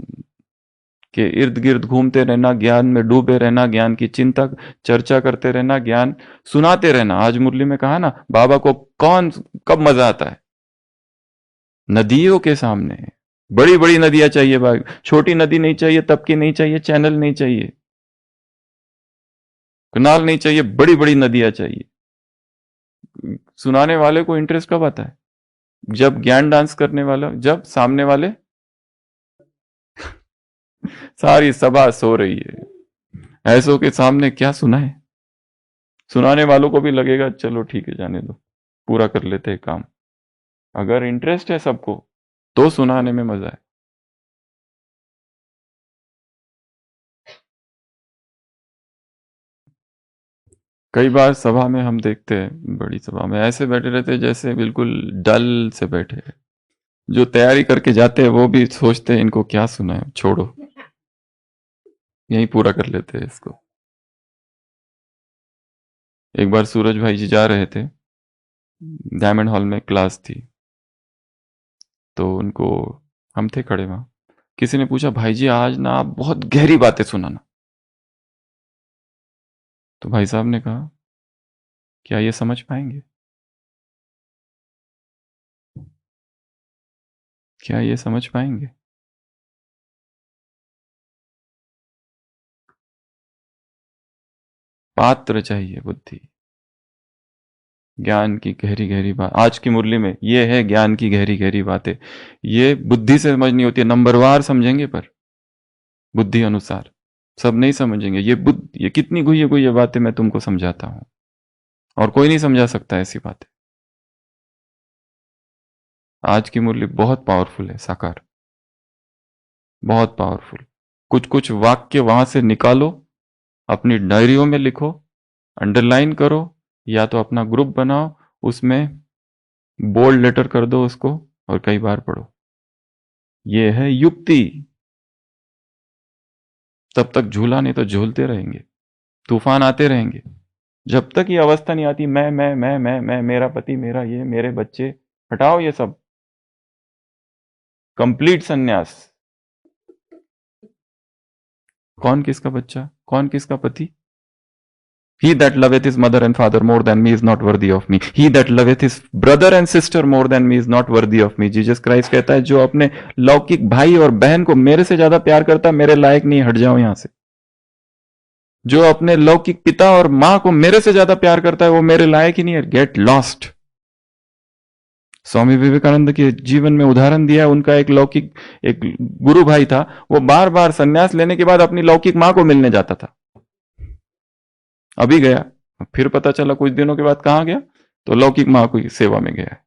के इर्द गिर्द घूमते रहना, ज्ञान में डूबे रहना, ज्ञान की चिंता चर्चा करते रहना, ज्ञान सुनाते रहना। आज मुरली में कहा ना, बाबा को कौन कब मजा आता है? नदियों के सामने। बड़ी बड़ी नदियां चाहिए भाई, छोटी नदी नहीं चाहिए, तबकी नहीं चाहिए, चैनल नहीं चाहिए, कनाल नहीं चाहिए, बड़ी बड़ी नदियां चाहिए। सुनाने वाले को इंटरेस्ट कब आता है? जब ज्ञान डांस करने वाला, जब सामने वाले सारी सभा सो रही है, ऐसों के सामने क्या सुनाए? सुनाने वालों को भी लगेगा चलो ठीक है, जाने दो, पूरा कर लेते हैं काम। अगर इंटरेस्ट है सबको तो सुनाने में मजा है। कई बार सभा में हम देखते हैं, बड़ी सभा में ऐसे बैठे रहते हैं जैसे बिल्कुल डल से बैठे हैं। जो तैयारी करके जाते हैं वो भी सोचते हैं इनको क्या सुना है, छोड़ो यहीं पूरा कर लेते हैं इसको। एक बार सूरज भाई जी जा रहे थे, डायमंड हॉल में क्लास थी, तो उनको, हम थे खड़े वहां, किसी ने पूछा भाई जी आज ना आप बहुत गहरी बातें सुनाना। तो भाई साहब ने कहा क्या ये समझ पाएंगे? क्या ये समझ पाएंगे? पात्र चाहिए बुद्धि। ज्ञान की गहरी गहरी बात आज की मुरली में ये है, ज्ञान की गहरी गहरी बातें। ये बुद्धि से समझनी होती है, नंबरवार समझेंगे पर बुद्धि अनुसार सब नहीं समझेंगे। ये कितनी गुह्य गुह्य बातें मैं तुमको समझाता हूं, और कोई नहीं समझा सकता ऐसी बातें। आज की मुरली बहुत पावरफुल है साकार, बहुत पावरफुल। कुछ कुछ वाक्य वहां से निकालो, अपनी डायरियों में लिखो, अंडरलाइन करो, या तो अपना ग्रुप बनाओ, उसमें बोल्ड लेटर कर दो उसको, और कई बार पढ़ो। ये है युक्ति। तब तक झूला, नहीं तो झूलते रहेंगे, तूफान आते रहेंगे। जब तक ये अवस्था नहीं आती, मैं, मेरा पति, मेरा ये, मेरे बच्चे, हटाओ ये सब, कंप्लीट सन्यास। कौन किसका बच्चा, कौन किसका पति? He that loveth his mother and father more than me is not worthy of me. He that loveth his brother and sister more than me is not worthy of me. Jesus Christ कहता है, जो अपने लौकिक भाई और बहन को मेरे से ज्यादा प्यार करता है, मेरे लायक नहीं, हट जाओ यहां से। जो अपने लौकिक पिता और मां को मेरे से ज्यादा प्यार करता है, वो मेरे लायक ही नहीं है, गेट लॉस्ट। स्वामी विवेकानंद के जीवन में उदाहरण दिया है, उनका एक लौकिक, एक गुरु भाई था, वो बार बार संन्यास लेने के बाद अपनी लौकिक मां को मिलने जाता था। अभी गया, फिर पता चला कुछ दिनों के बाद कहां गया, तो लौकिक मां की सेवा में गया है।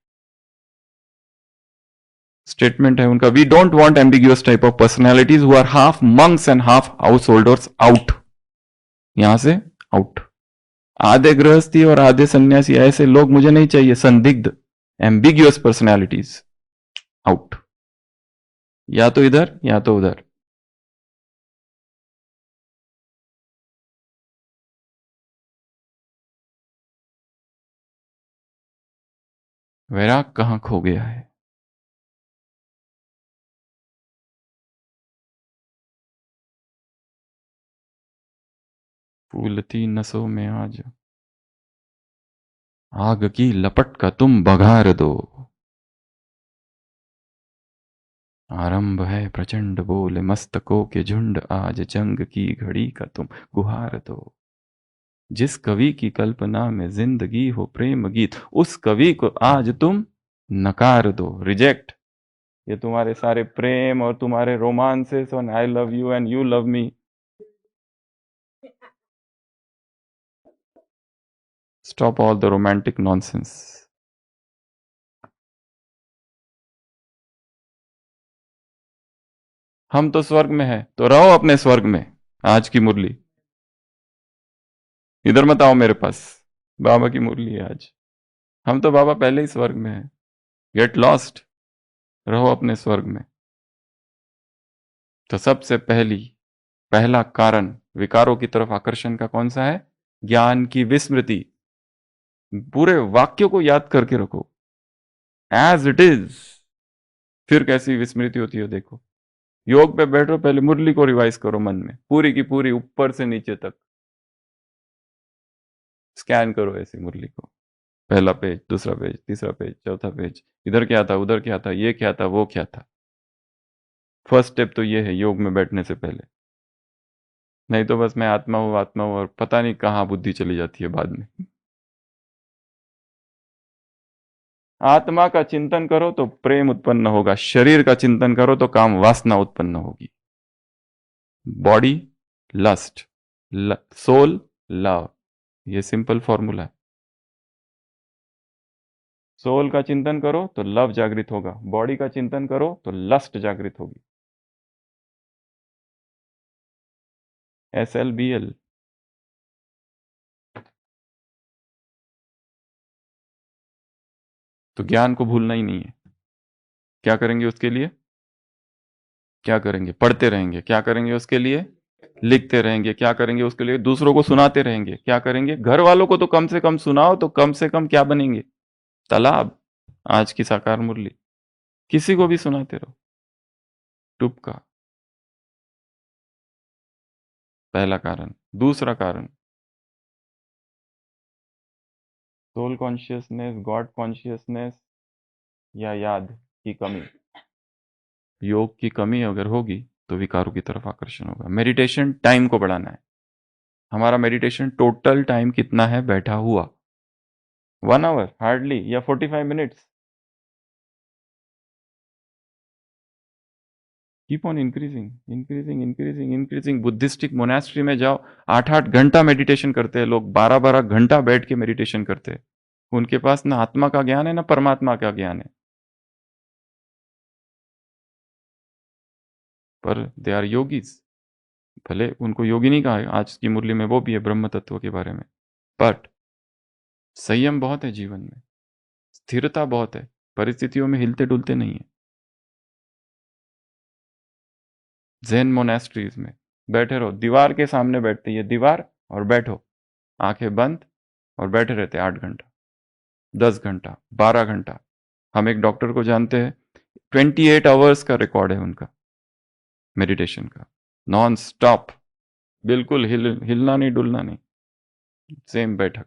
स्टेटमेंट है उनका, we don't want ambiguous type of personalities who are half monks and half householders, out, यहां से आउट। आधे गृहस्थी और आधे सन्यासी, ऐसे लोग मुझे नहीं चाहिए। संदिग्ध, एम्बिग्यूअस पर्सनैलिटीज, आउट। या तो इधर या तो उधर। वैराग कहां खो गया है? फूलती नसों में आज आग की लपट का तुम बघार दो। आरंभ है प्रचंड बोल मस्तकों के झुंड, आज जंग की घड़ी का तुम गुहार दो। जिस कवि की कल्पना में जिंदगी हो प्रेम गीत, उस कवि को आज तुम नकार दो, रिजेक्ट। ये तुम्हारे सारे प्रेम और तुम्हारे रोमांसेस और I love you and you love me, stop all the romantic nonsense. हम तो स्वर्ग में है, तो रहो अपने स्वर्ग में। आज की मुरली इधर मत आओ मेरे पास, बाबा की मुरली है आज। हम तो बाबा पहले ही स्वर्ग में है, गेट लॉस्ट, रहो अपने स्वर्ग में। तो सबसे पहला कारण विकारों की तरफ आकर्षण का कौन सा है? ज्ञान की विस्मृति। पूरे वाक्यों को याद करके रखो एज इट इज, फिर कैसी विस्मृति होती है देखो। योग पे बैठो, पहले मुरली को रिवाइज करो मन में, पूरी की पूरी ऊपर से नीचे तक स्कैन करो ऐसी मुरली को। पहला पेज, दूसरा पेज, तीसरा पेज, चौथा पेज, इधर क्या था, उधर क्या था, ये क्या था, वो क्या था। फर्स्ट स्टेप तो ये है योग में बैठने से पहले। नहीं तो बस मैं आत्मा हूं, आत्मा हूं, और पता नहीं कहां बुद्धि चली जाती है बाद में। आत्मा का चिंतन करो तो प्रेम उत्पन्न होगा, शरीर का चिंतन करो तो काम वासना उत्पन्न होगी। बॉडी लस्ट, सोल लव, ये सिंपल फॉर्मूला है। सोल का चिंतन करो तो लव जागृत होगा, बॉडी का चिंतन करो तो लस्ट जागृत होगी। SLBL। तो ज्ञान को भूलना ही नहीं है। क्या करेंगे उसके लिए? क्या करेंगे? पढ़ते रहेंगे। क्या करेंगे उसके लिए? लिखते रहेंगे। क्या करेंगे उसके लिए? दूसरों को सुनाते रहेंगे। क्या करेंगे? घर वालों को तो कम से कम सुनाओ, तो कम से कम क्या बनेंगे? तालाब। आज की साकार मुरली किसी को भी सुनाते रहो, टुपका। पहला कारण। दूसरा कारण, सोल कॉन्शियसनेस, गॉड कॉन्शियसनेस या याद की कमी। योग की कमी अगर होगी तो विकारों की तरफ आकर्षण होगा। मेडिटेशन टाइम को बढ़ाना है। हमारा मेडिटेशन टोटल टाइम कितना है बैठा हुआ? 1 आवर हार्डली, या 45 minutes. Keep on increasing, increasing, increasing, increasing. Buddhistic monastery में जाओ, 8-8 घंटा मेडिटेशन करते हैं लोग, 12-12 घंटा बैठ के मेडिटेशन करते हैं। उनके पास ना आत्मा का ज्ञान है ना परमात्मा का ज्ञान है, पर दे आर योगीज। भले उनको योगी नहीं कहा है, आज की मुरली में वो भी है ब्रह्म तत्व के बारे में, बट संयम बहुत है जीवन में, स्थिरता बहुत है, परिस्थितियों में हिलते डुलते नहीं है। जैन मोनास्ट्रीज में बैठे रहो, दीवार के सामने बैठते, ये दीवार, और बैठो, आंखें बंद, और बैठे रहते 8 घंटा, 10 घंटा, 12 घंटा। हम एक डॉक्टर को जानते हैं, 28 आवर्स का रिकॉर्ड है उनका मेडिटेशन का, नॉन स्टॉप, बिल्कुल हिलना नहीं डुलना नहीं, सेम बैठक।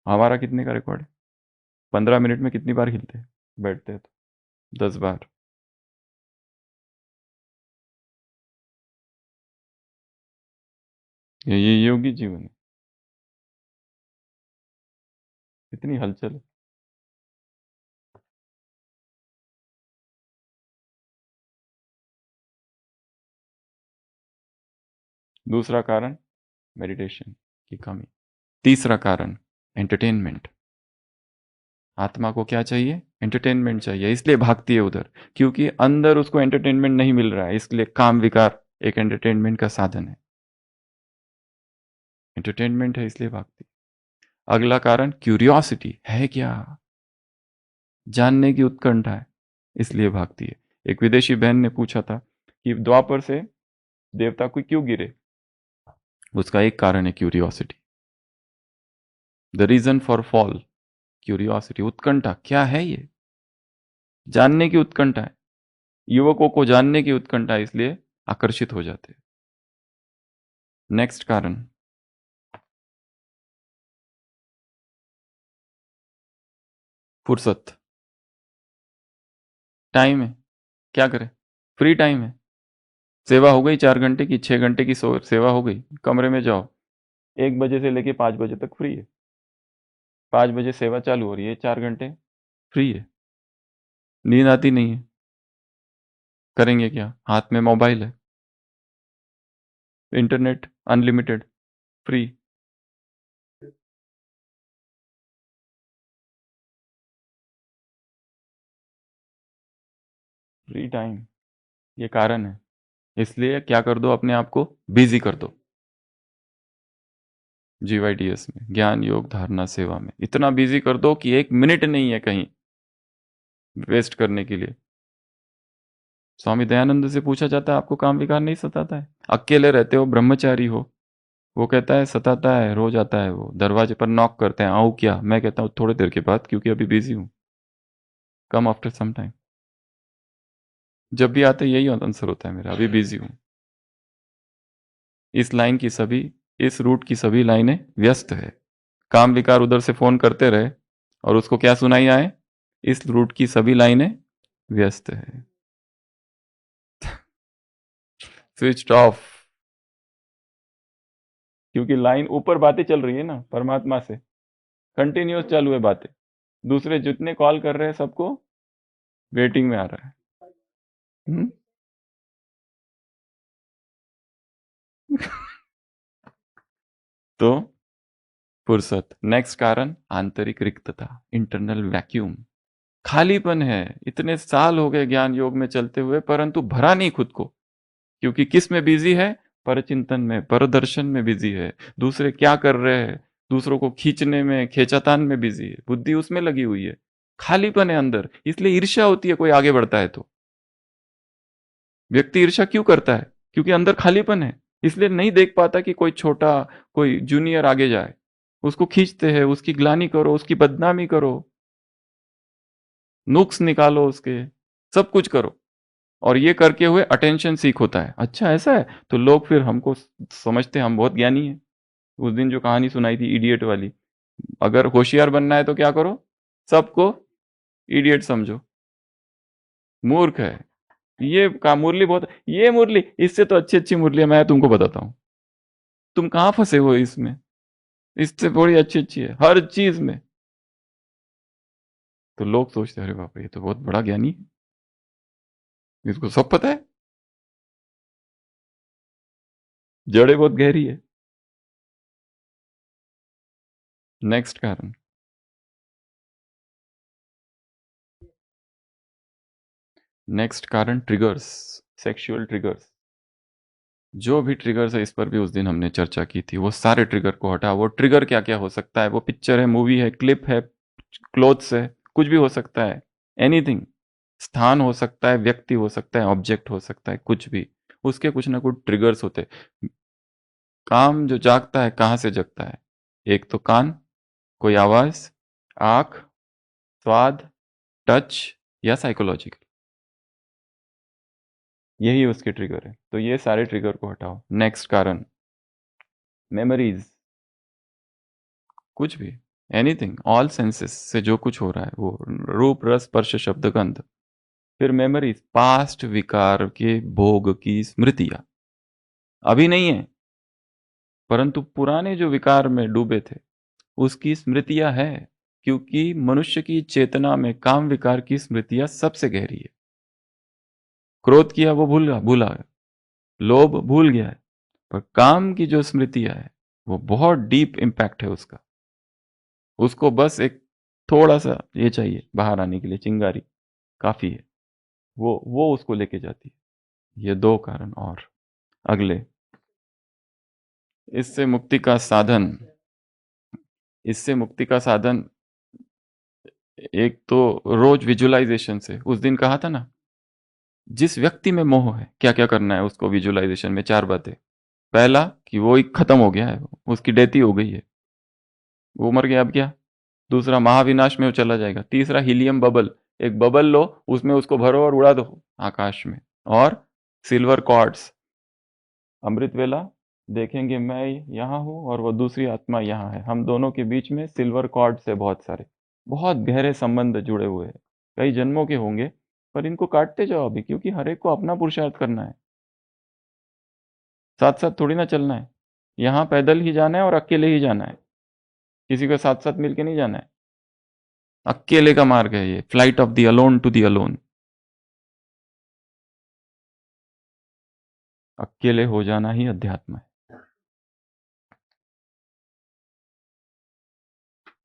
हमारा कितने का रिकॉर्ड है? 15 मिनट में कितनी बार हिलते हैं, बैठते हैं तो 10 बार। ये योगी जीवन है, इतनी हलचल है। दूसरा कारण मेडिटेशन की कमी। तीसरा कारण एंटरटेनमेंट। आत्मा को क्या चाहिए? एंटरटेनमेंट चाहिए, इसलिए भागती है उधर, क्योंकि अंदर उसको एंटरटेनमेंट नहीं मिल रहा है, इसलिए काम विकार एक एंटरटेनमेंट का साधन है, एंटरटेनमेंट है इसलिए भागती। अगला कारण क्यूरियोसिटी है, क्या जानने की उत्कंठा है, इसलिए भागती है। एक विदेशी बहन ने पूछा था कि द्वापर से देवता को क्यों गिरे, उसका एक कारण है curiosity. The reason for fall, curiosity, उत्कंठा, क्या है ये, जानने की उत्कंठा है, युवकों को जानने की उत्कंठा है, इसलिए आकर्षित हो जाते हैं। नेक्स्ट कारण फुर्सत। टाइम है, क्या करें, फ्री टाइम है, सेवा हो गई 4 घंटे की, 6 घंटे की सेवा हो गई, कमरे में जाओ, 1 बजे से लेके 5 बजे तक फ्री है, 5 बजे सेवा चालू हो रही है, 4 घंटे फ्री है, नींद आती नहीं है, करेंगे क्या, हाथ में मोबाइल है, internet unlimited, free. Free time, ये कारण है, इसलिए क्या कर दो, अपने आप को बिजी कर दो, GYTS में, ज्ञान योग धारणा सेवा में इतना बिजी कर दो कि 1 मिनट नहीं है कहीं वेस्ट करने के लिए। स्वामी दयानंद से पूछा जाता है, आपको काम विकार नहीं सताता है? अकेले रहते हो, ब्रह्मचारी हो, वो कहता है सताता है, रोज आता है, वो दरवाजे पर नॉक करते हैं, आऊं क्या, मैं कहता हूँ थोड़ी देर के बाद, क्योंकि अभी बिजी हूँ, कम आफ्टर सम टाइम। जब भी आते यही आंसर होता है मेरा, अभी बिजी हूँ। इस लाइन की सभी, इस रूट की सभी लाइनें व्यस्त है। काम विकार उधर से फोन करते रहे और उसको क्या सुनाई आए, इस रूट की सभी लाइनें व्यस्त है, स्विच ऑफ, क्योंकि लाइन ऊपर बातें चल रही है ना परमात्मा से, कंटिन्यूअस चालू है बातें, दूसरे जितने कॉल कर रहे हैं सबको वेटिंग में आ रहा है। हम्म? तो फुर्सत। नेक्स्ट कारण आंतरिक रिक्तता, इंटरनल वैक्यूम, खालीपन है, इतने साल हो गए ज्ञान योग में चलते हुए, परंतु भरा नहीं खुद को, क्योंकि किस में बिजी है, परचिंतन में, परदर्शन में बिजी है, दूसरे क्या कर रहे हैं, दूसरों को खींचने में, खेचातान में बिजी है, बुद्धि उसमें लगी हुई है, खालीपन है अंदर, इसलिए ईर्ष्या होती है कोई आगे बढ़ता है तो। व्यक्ति ईर्ष्या क्यों करता है? क्योंकि अंदर खालीपन है, इसलिए नहीं देख पाता कि कोई छोटा, कोई जूनियर आगे जाए, उसको खींचते हैं, उसकी ग्लानि करो, उसकी बदनामी करो, नुक्स निकालो उसके, सब कुछ करो, और ये करके हुए अटेंशन सीख होता है, अच्छा ऐसा है, तो लोग फिर हमको समझते हैं हम बहुत ज्ञानी हैं। उस दिन जो कहानी सुनाई थी इडियट वाली, अगर होशियार बनना है तो क्या करो, सबको इडियट समझो, मूर्ख है, ये का मुरली बहुत, ये मुरली इससे तो अच्छी अच्छी मुरली मैं तुमको बताता हूँ, तुम कहाँ फंसे हो इसमें, इससे बड़ी अच्छी अच्छी है हर चीज में। तो लोग सोचते हैं अरे बाप रे, ये तो बहुत बड़ा ज्ञानी है, इसको सब पता है, जड़ें बहुत गहरी है। नेक्स्ट कारण, नेक्स्ट कारण ट्रिगर्स, सेक्सुअल ट्रिगर्स। जो भी ट्रिगर्स है, इस पर भी उस दिन हमने चर्चा की थी, वो सारे ट्रिगर को हटा, वो ट्रिगर क्या क्या हो सकता है, वो पिक्चर है, मूवी है, क्लिप है, क्लोथ्स है, कुछ भी हो सकता है, एनीथिंग, स्थान हो सकता है, व्यक्ति हो सकता है, ऑब्जेक्ट हो सकता है, कुछ भी, उसके कुछ ना कुछ ट्रिगर्स होते हैं। काम जो जागता है कहाँ से जगता है? एक तो कान, कोई आवाज, आंख, स्वाद, टच, या साइकोलॉजिकल, यही उसके ट्रिगर है। तो ये सारे ट्रिगर को हटाओ। नेक्स्ट कारण, मेमोरीज, कुछ भी, एनीथिंग, ऑल सेंसेस से जो कुछ हो रहा है वो, रूप रस स्पर्श शब्द गंध। फिर मेमोरीज, पास्ट विकार के भोग की स्मृतियां, अभी नहीं है परंतु पुराने जो विकार में डूबे थे उसकी स्मृतियां है, क्योंकि मनुष्य की चेतना में काम विकार की स्मृतियां सबसे गहरी है। क्रोध किया वो भूला है, लोभ भूल गया है, पर काम की जो स्मृतियां है वो बहुत डीप इम्पैक्ट है उसका। उसको बस एक थोड़ा सा ये चाहिए बाहर आने के लिए, चिंगारी काफी है, वो उसको लेके जाती है। ये दो कारण। और अगले, इससे मुक्ति का साधन, इससे मुक्ति का साधन एक तो रोज विजुअलाइजेशन से, उस दिन कहा था ना, जिस व्यक्ति में मोह है क्या क्या करना है उसको विजुअलाइजेशन में, चार बातें। पहला कि वो एक खत्म हो गया है, उसकी डेथ ही हो गई है, वो मर गया, अब क्या। दूसरा, महाविनाश में वो चला जाएगा। तीसरा, हीलियम बबल, एक बबल लो, उसमें उसको भरो और उड़ा दो आकाश में। और सिल्वर कॉर्ड्स, अमृत वेला देखेंगे मैं यहाँ हूँ और वो दूसरी आत्मा यहाँ है, हम दोनों के बीच में सिल्वर कॉर्ड से बहुत सारे, बहुत गहरे संबंध जुड़े हुए हैं, कई जन्मों के होंगे। पर इनको काटते जाओ अभी, क्योंकि हर एक को अपना पुरुषार्थ करना है, साथ साथ थोड़ी ना चलना है। यहाँ पैदल ही जाना है और अकेले ही जाना है, किसी को साथ साथ मिलके नहीं जाना है। अकेले का मार्ग है ये, flight of the alone to the alone. अकेले हो जाना ही अध्यात्म है।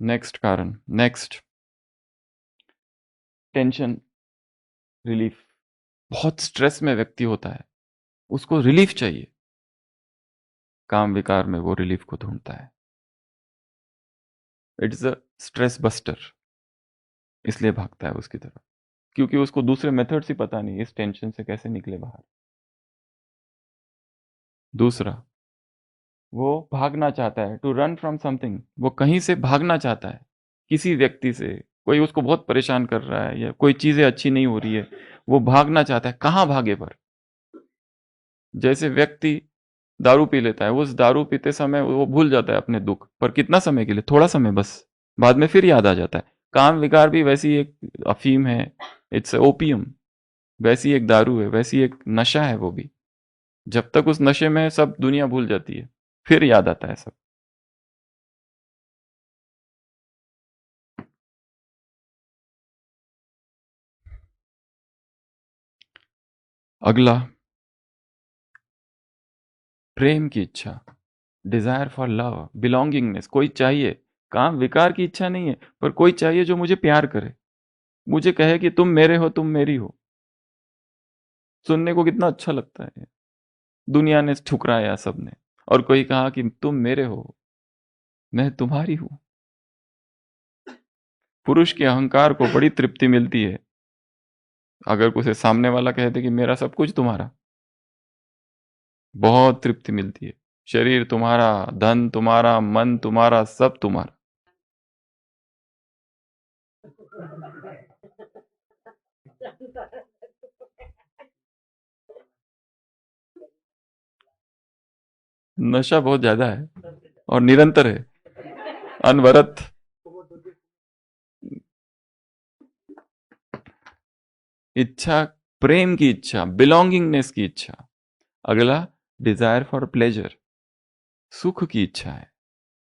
नेक्स्ट कारण, नेक्स्ट, टेंशन रिलीफ। बहुत स्ट्रेस में व्यक्ति होता है, उसको रिलीफ चाहिए, काम विकार में वो रिलीफ को ढूंढता है। इट्स अ स्ट्रेस बस्टर, इसलिए भागता है उसकी तरफ, क्योंकि उसको दूसरे मेथड्स ही पता नहीं इस टेंशन से कैसे निकले बाहर। दूसरा, वो भागना चाहता है, टू रन फ्रॉम समथिंग, वो कहीं से भागना चाहता है, किसी व्यक्ति से, कोई उसको बहुत परेशान कर रहा है या कोई चीजें अच्छी नहीं हो रही है, वो भागना चाहता है। कहाँ भागे? पर जैसे व्यक्ति दारू पी लेता है, उस दारू पीते समय वो भूल जाता है अपने दुख, पर कितना समय के लिए? थोड़ा समय बस, बाद में फिर याद आ जाता है। काम विकार भी वैसी एक अफीम है, इट्स ओपियम, वैसी एक दारू है, वैसी एक नशा है वो भी। जब तक उस नशे में सब दुनिया भूल जाती है, फिर याद आता है सब। अगला, प्रेम की इच्छा, डिजायर फॉर लव, बिलोंगिंगनेस, कोई चाहिए। काम विकार की इच्छा नहीं है, पर कोई चाहिए जो मुझे प्यार करे, मुझे कहे कि तुम मेरे हो, तुम मेरी हो। सुनने को कितना अच्छा लगता है। दुनिया ने ठुकराया सबने, और कोई कहा कि तुम मेरे हो, मैं तुम्हारी हूं। पुरुष के अहंकार को बड़ी तृप्ति मिलती है अगर उसे सामने वाला कह दे कि मेरा सब कुछ तुम्हारा, बहुत तृप्ति मिलती है। शरीर तुम्हारा, धन तुम्हारा, मन तुम्हारा, सब तुम्हारा। नशा बहुत ज्यादा है और निरंतर है, अनवरत। इच्छा, प्रेम की इच्छा, बिलोंगिंगनेस की इच्छा। अगला, डिजायर फॉर प्लेजर, सुख की इच्छा है।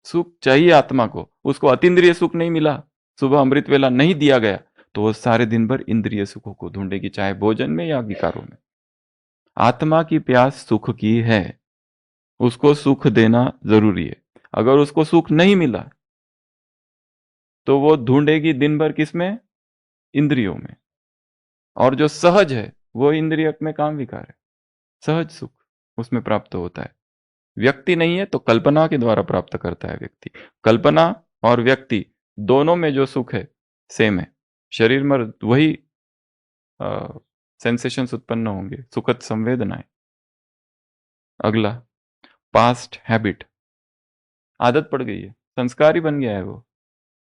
सुख चाहिए आत्मा को, उसको अतीन्द्रिय सुख नहीं मिला, सुबह अमृत वेला नहीं दिया गया, तो वो सारे दिन भर इंद्रिय सुखों को ढूंढेगी, चाहे भोजन में या विकारों में। आत्मा की प्यास सुख की है, उसको सुख देना जरूरी है। अगर उसको सुख नहीं मिला तो वो ढूंढेगी दिन भर किसमें? इंद्रियों में। और जो सहज है वो इंद्रिय में काम विकार है, सहज सुख उसमें प्राप्त होता है। व्यक्ति नहीं है तो कल्पना के द्वारा प्राप्त करता है व्यक्ति। कल्पना और व्यक्ति दोनों में जो सुख है सेम है, शरीर में वही सेंसेशंस उत्पन्न होंगे, सुखद संवेदनाएं। अगला, पास्ट हैबिट, आदत पड़ गई है, संस्कार ही बन गया है वो,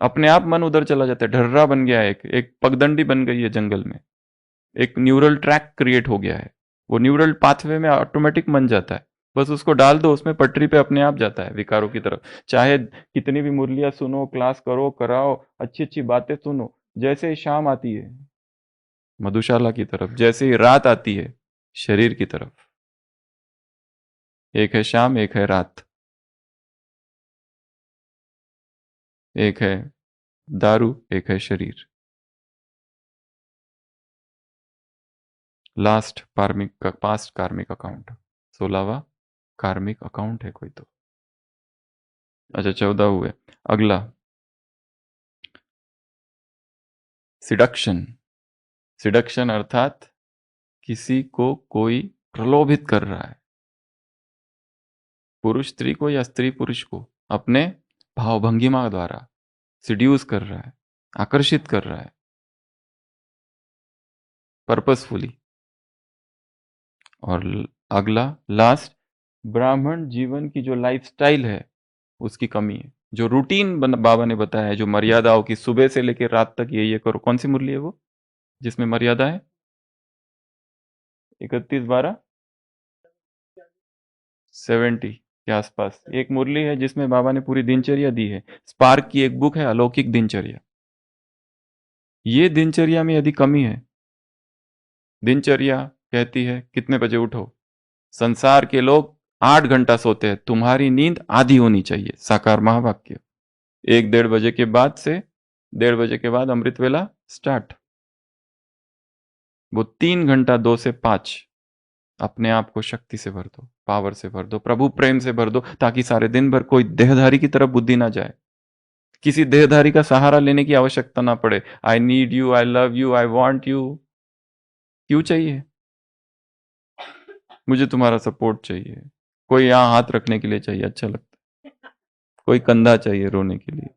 अपने आप मन उधर चला जाता है, ढर्रा बन गया है, एक पगडंडी बन गई है जंगल में, एक न्यूरल ट्रैक क्रिएट हो गया है, वो न्यूरल पाथवे में ऑटोमेटिक बन जाता है, बस उसको डाल दो उसमें, पटरी पे अपने आप जाता है विकारों की तरफ। चाहे कितनी भी मुरलियां सुनो, क्लास करो, कराओ, अच्छी अच्छी बातें सुनो, जैसे ही शाम आती है मधुशाला की तरफ, जैसे ही रात आती है शरीर की तरफ, एक है शाम, एक है रात, एक है दारू, एक है शरीर। लास्ट कार्मिक का, पास्ट कार्मिक अकाउंट, 16वां कार्मिक अकाउंट है कोई तो। अच्छा 14 हुए। अगला, सिडक्शन, सिडक्शन अर्थात किसी को कोई प्रलोभित कर रहा है, पुरुष स्त्री को या स्त्री पुरुष को अपने भावभंगिमा द्वारा सिड्यूस कर रहा है, आकर्षित कर रहा है पर्पसफुली। और अगला, लास्ट, ब्राह्मण जीवन की जो लाइफस्टाइल है उसकी कमी है, जो रूटीन बाबा ने बताया है, जो मर्यादाओं की, सुबह से लेकर रात तक ये करो। कौन सी मुरली है वो जिसमें मर्यादा है? 31/12 70 के आसपास एक मुरली है जिसमें बाबा ने पूरी दिनचर्या दी है। स्पार्क की एक बुक है अलौकिक दिनचर्या। ये दिनचर्या में यदि कमी है, दिनचर्या कहती है कितने बजे उठो, संसार के लोग 8 घंटा सोते हैं, तुम्हारी नींद आधी होनी चाहिए, साकार महावाक्य। 1-1:30 बजे के बाद से 1:30 बजे के बाद अमृत वेला स्टार्ट, वो 3 घंटा 2 से 5 अपने आप को शक्ति से भर दो, पावर से भर दो, प्रभु प्रेम से भर दो, ताकि सारे दिन भर कोई देहधारी की तरफ बुद्धि ना जाए, किसी देहधारी का सहारा लेने की आवश्यकता ना पड़े। I need you, I love you, I want you, क्यों चाहिए? मुझे तुम्हारा सपोर्ट चाहिए, कोई यहाँ हाथ रखने के लिए चाहिए, अच्छा लगता है, कोई कंधा चाहिए रोने के लिए,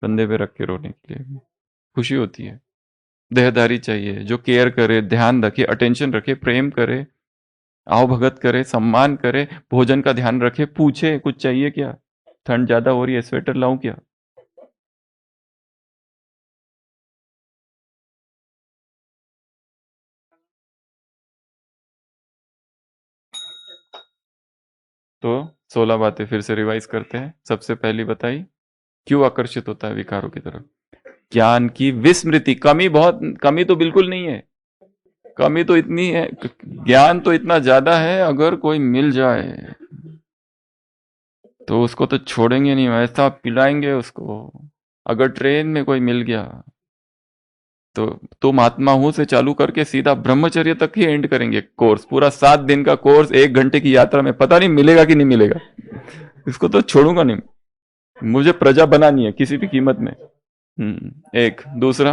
कंधे पे रख के रोने के लिए खुशी होती है। देहधारी चाहिए जो केयर करे, ध्यान रखे, अटेंशन रखे, प्रेम करे, आओ भगत करे, सम्मान करे, भोजन का ध्यान रखे, पूछे कुछ चाहिए क्या, ठंड ज्यादा हो रही है स्वेटर लाऊं क्या। तो 16 बातें फिर से रिवाइज करते हैं। सबसे पहली बताई, क्यों आकर्षित होता है विकारों की तरफ? ज्ञान की विस्मृति, कमी बहुत, कमी तो बिल्कुल नहीं है, कमी तो इतनी है, ज्ञान तो इतना ज्यादा है, अगर कोई मिल जाए तो उसको तो छोड़ेंगे नहीं, ऐसा पिलाएंगे उसको। अगर ट्रेन में कोई मिल गया तो तुम आत्मा हूं से चालू करके सीधा ब्रह्मचर्य तक ही एंड करेंगे कोर्स, पूरा 7 दिन का कोर्स, 1 घंटे की यात्रा में, पता नहीं मिलेगा कि नहीं मिलेगा, इसको तो छोड़ूंगा नहीं, मुझे प्रजा बनानी है किसी भी कीमत में। एक दूसरा,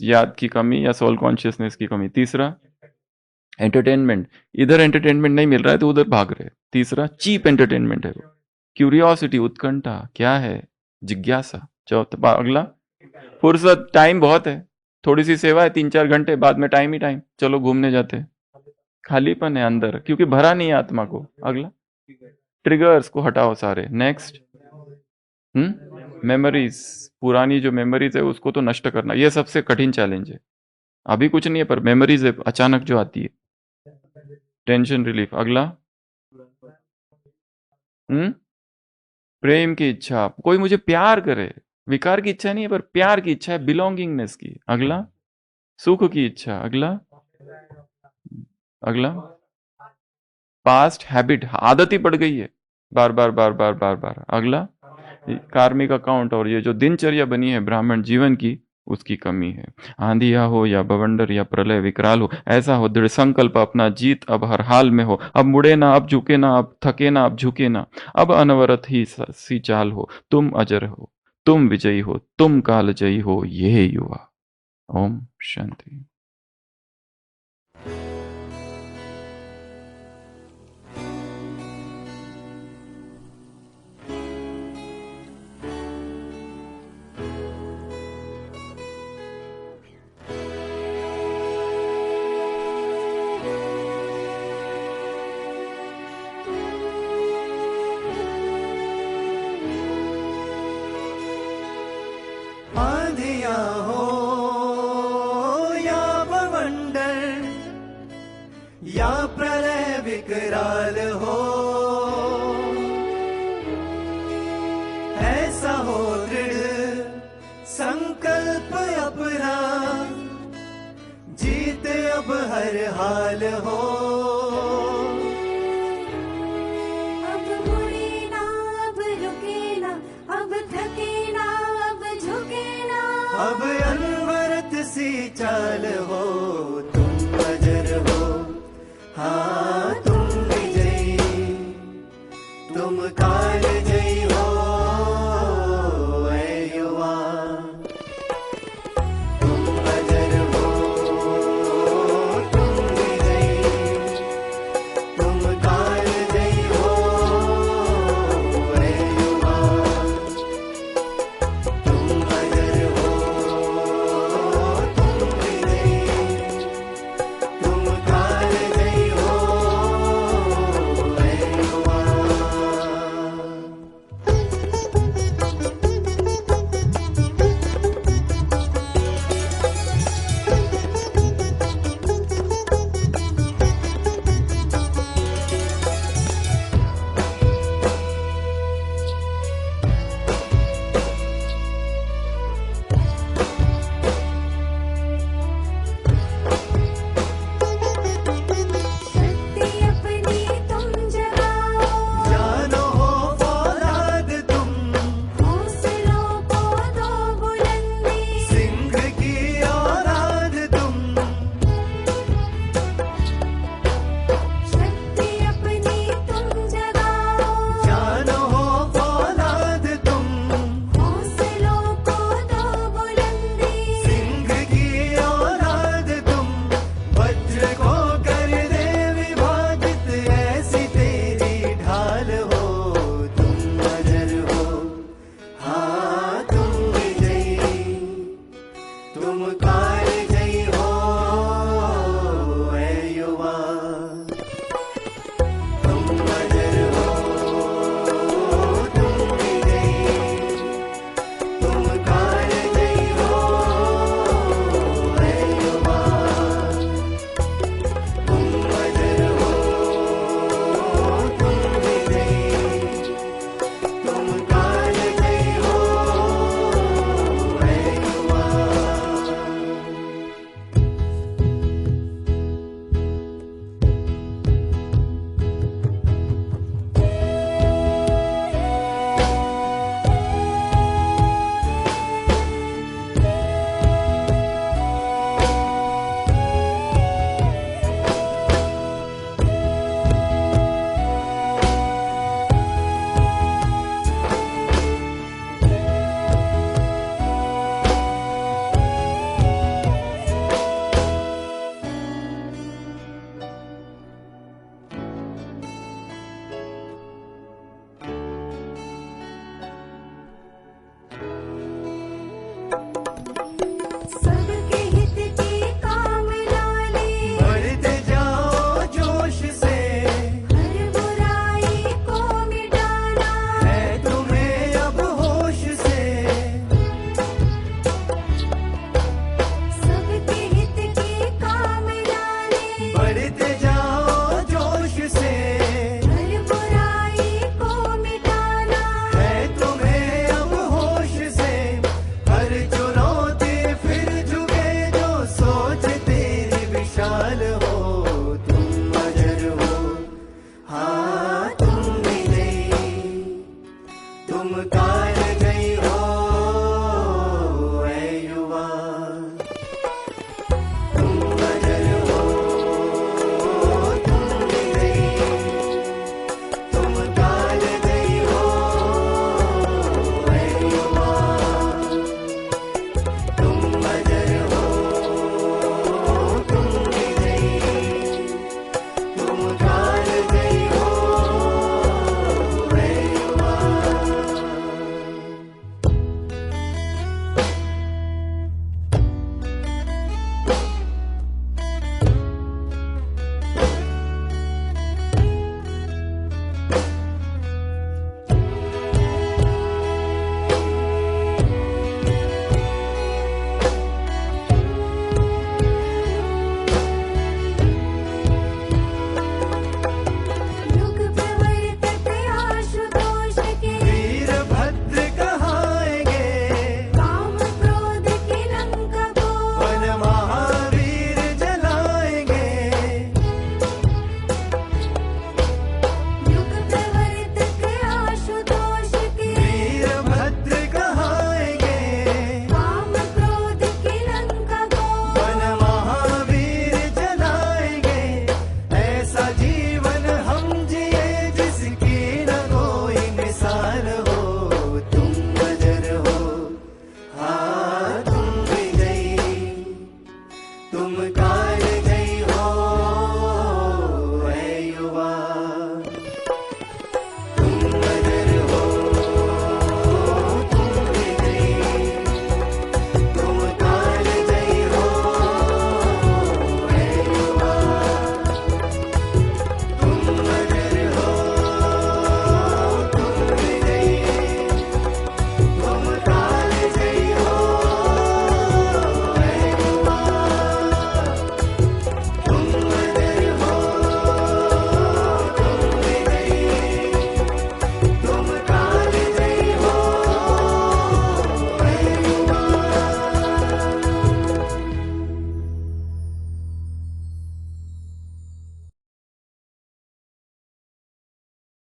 याद की कमी या सोल कॉन्शियसनेस की कमी। तीसरा, एंटरटेनमेंट, इधर एंटरटेनमेंट नहीं मिल रहा है तो उधर भाग रहे। तीसरा, चीप एंटरटेनमेंट है वो। क्यूरियोसिटी, उत्कंठा, क्या है, जिज्ञासा। चौथा, अगला, फुर्सत, टाइम बहुत है, थोड़ी सी सेवा है, 3-4 घंटे, बाद में टाइम ही टाइम, चलो घूमने जाते हैं। खालीपन है अंदर क्योंकि भरा नहीं है आत्मा को। अगला, ट्रिगर्स को हटाओ सारे। नेक्स्ट, मेमोरीज, पुरानी जो मेमोरीज है उसको तो नष्ट करना, ये सबसे कठिन चैलेंज है। अभी कुछ नहीं है पर मेमोरीज है अचानक जो आती है। Tension relief. अगला, हम्म प्रेम की इच्छा, कोई मुझे प्यार करे, विकार की इच्छा नहीं है पर प्यार की इच्छा है, बिलोंगिंगनेस की। अगला, सुख की इच्छा। अगला, अगला, पास्ट हैबिट, आदत ही पड़ गई है, बार बार बार बार बार बार। अगला, कार्मिक अकाउंट, और ये जो दिनचर्या बनी है ब्राह्मण जीवन की, उसकी कमी है। आंधिया हो या बवंडर या प्रलय विकराल हो, ऐसा हो दृढ़ संकल्प अपना, जीत अब हर हाल में हो, अब मुड़े ना, अब झुके ना, अब थके ना, अब झुके ना, अब अनवरत ही सी चाल हो, तुम अजर हो, तुम विजयी हो, तुम काल जयी हो, ये युवा। ओम शांति।
आंधियां हो या बवंडर या प्रलय विकराल हो, ऐसा हो दृढ़ संकल्प अपना, जीत अब हर हाल हो।
अब मुड़े ना, अब रुके ना, अब थके ना, अब झुके ना,
अब अनवरत सी चाल हो, तुम अजर हो, हाँ